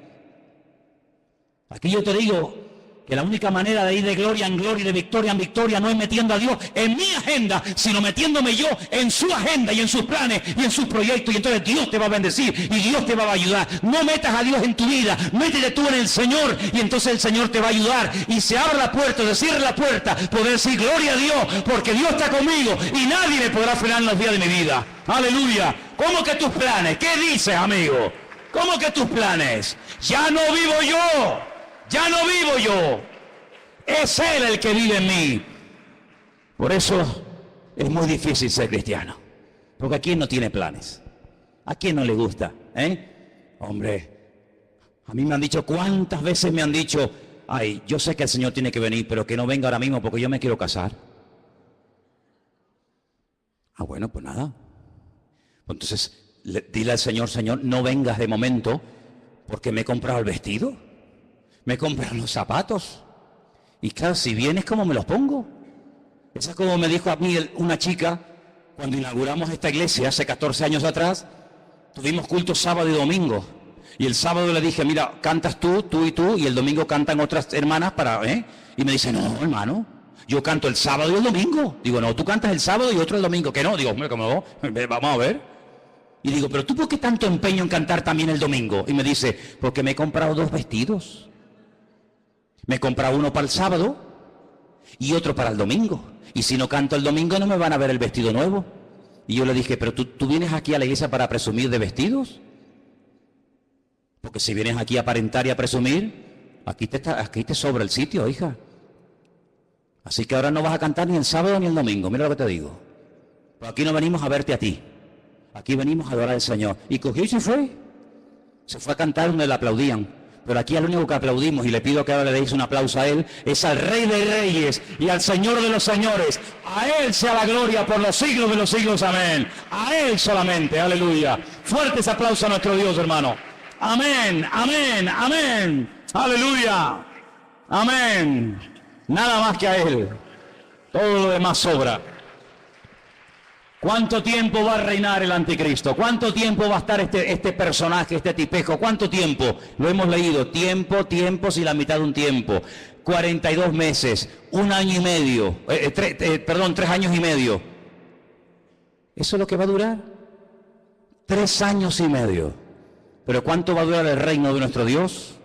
Aquí yo te digo que la única manera de ir de gloria en gloria y de victoria en victoria no es metiendo a Dios en mi agenda, sino metiéndome yo en su agenda y en sus planes y en sus proyectos. Y entonces Dios te va a bendecir y Dios te va a ayudar. No metas a Dios en tu vida, métete tú en el Señor y entonces el Señor te va a ayudar. Y se abre la puerta, se cierra la puerta, poder decir gloria a Dios, porque Dios está conmigo y nadie me podrá frenar en los días de mi vida. Aleluya. ¿Cómo que tus planes? ¿Qué dices, amigo? ¿Cómo que tus planes? Ya no vivo yo, ya no vivo yo. Es Él el que vive en mí. Por eso es muy difícil ser cristiano. Porque ¿a quién no tiene planes? ¿A quién no le gusta? Hombre, a mí me han dicho, ¿cuántas veces me han dicho, ay, yo sé que el Señor tiene que venir, pero que no venga ahora mismo porque yo me quiero casar? Ah, bueno, pues nada. Entonces, dile al Señor, Señor, no vengas de momento porque me he comprado el vestido, me he comprado los zapatos. Y claro, si vienes, ¿cómo me los pongo? Esa es como me dijo a mí una chica cuando inauguramos esta iglesia hace 14 años atrás. Tuvimos cultos sábado y domingo. Y el sábado le dije, mira, cantas tú y tú, y el domingo cantan otras hermanas Y me dice, no, hermano, yo canto el sábado y el domingo. Digo, no, tú cantas el sábado y otro el domingo. Que no, digo, hombre, ¿cómo no? Vamos a ver. Y digo, pero ¿tú por qué tanto empeño en cantar también el domingo? Y me dice, porque me he comprado 2 vestidos. Me he comprado uno para el sábado y otro para el domingo. Y si no canto el domingo no me van a ver el vestido nuevo. Y yo le dije, pero ¿tú vienes aquí a la iglesia para presumir de vestidos? Porque si vienes aquí a aparentar y a presumir, aquí te sobra el sitio, hija. Así que ahora no vas a cantar ni el sábado ni el domingo, mira lo que te digo. Pero aquí no venimos a verte a ti. Aquí venimos a adorar al Señor. Y cogió y se fue. Se fue a cantar donde le aplaudían. Pero aquí al único que aplaudimos, y le pido que ahora le deis un aplauso a Él, es al Rey de Reyes y al Señor de los Señores. A Él sea la gloria por los siglos de los siglos. Amén. A Él solamente. Aleluya. Fuertes aplausos a nuestro Dios, hermano. Amén, amén, amén. Aleluya. Amén. Nada más que a Él. Todo lo demás sobra. ¿Cuánto tiempo va a reinar el anticristo? ¿Cuánto tiempo va a estar este personaje, este tipejo? ¿Cuánto tiempo? Lo hemos leído. Tiempos y la mitad de un tiempo. 42 meses, 1 año y medio. 3 años y medio. ¿Eso es lo que va a durar? 3 años y medio. ¿Pero cuánto va a durar el reino de nuestro Dios?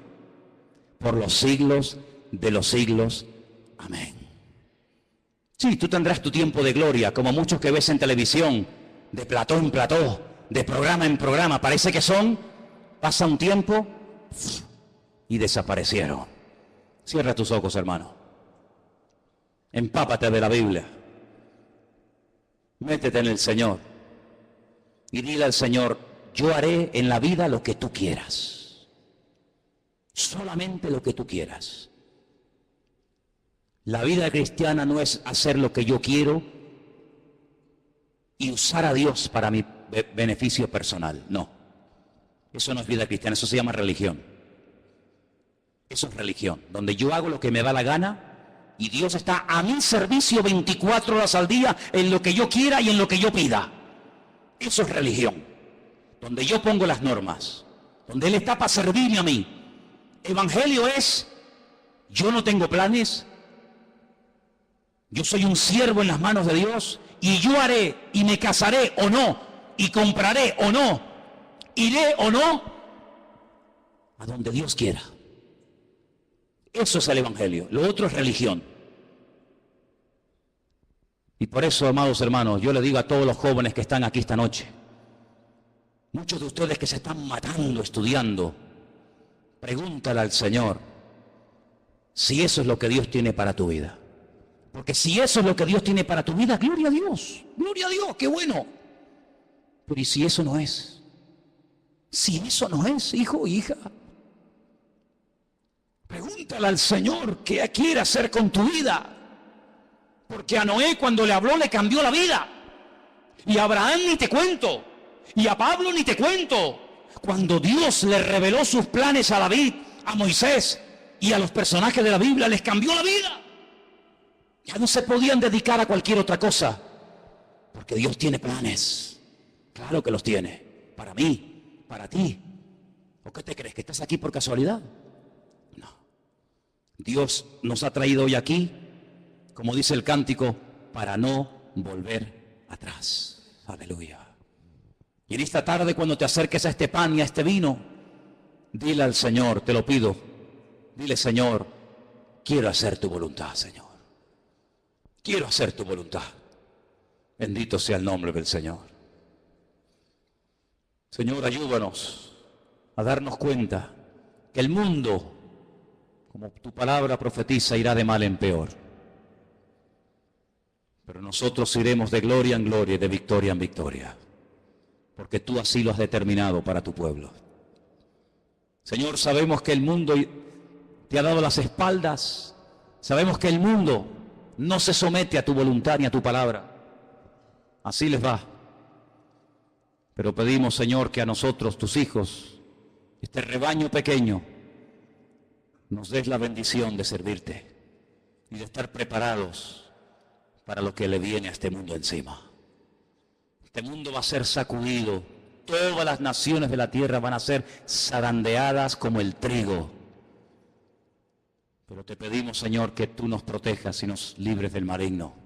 Por los siglos de los siglos. Amén. Sí, tú tendrás tu tiempo de gloria, como muchos que ves en televisión, de plató en plató, de programa en programa. Parece que pasa un tiempo y desaparecieron. Cierra tus ojos, hermano. Empápate de la Biblia. Métete en el Señor. Y dile al Señor, yo haré en la vida lo que tú quieras. Solamente lo que tú quieras. La vida cristiana no es hacer lo que yo quiero y usar a Dios para mi beneficio personal. No. Eso no es vida cristiana, eso se llama religión. Eso es religión, donde yo hago lo que me da la gana y Dios está a mi servicio 24 horas al día en lo que yo quiera y en lo que yo pida. Eso es religión, donde yo pongo las normas, donde Él está para servirme a mí. Evangelio es, yo no tengo planes, yo soy un siervo en las manos de Dios y yo haré y me casaré o no, y compraré o no, iré o no, a donde Dios quiera. Eso es el Evangelio, lo otro es religión. Y por eso, amados hermanos, yo le digo a todos los jóvenes que están aquí esta noche, muchos de ustedes que se están matando estudiando, pregúntale al Señor si eso es lo que Dios tiene para tu vida. Porque si eso es lo que Dios tiene para tu vida, gloria a Dios, qué bueno. Pero ¿y si eso no es? Si eso no es, hijo o hija, pregúntale al Señor qué quiere hacer con tu vida. Porque a Noé cuando le habló le cambió la vida. Y a Abraham ni te cuento. Y a Pablo ni te cuento. Cuando Dios le reveló sus planes a David, a Moisés y a los personajes de la Biblia, les cambió la vida. Ya no se podían dedicar a cualquier otra cosa. Porque Dios tiene planes. Claro que los tiene. Para mí, para ti. ¿O qué te crees? ¿Que estás aquí por casualidad? No. Dios nos ha traído hoy aquí, como dice el cántico, para no volver atrás. Aleluya. Y en esta tarde, cuando te acerques a este pan y a este vino, dile al Señor, te lo pido, dile, Señor, quiero hacer tu voluntad, Señor. Quiero hacer tu voluntad. Bendito sea el nombre del Señor. Señor, ayúdanos a darnos cuenta que el mundo, como tu palabra profetiza, irá de mal en peor. Pero nosotros iremos de gloria en gloria y de victoria en victoria, porque tú así lo has determinado para tu pueblo. Señor, sabemos que el mundo te ha dado las espaldas, sabemos que el mundo no se somete a tu voluntad ni a tu palabra. Así les va. Pero pedimos, Señor, que a nosotros, tus hijos, este rebaño pequeño, nos des la bendición de servirte y de estar preparados para lo que le viene a este mundo encima. Este mundo va a ser sacudido, todas las naciones de la tierra van a ser zarandeadas como el trigo. Pero te pedimos, Señor, que tú nos protejas y nos libres del maligno.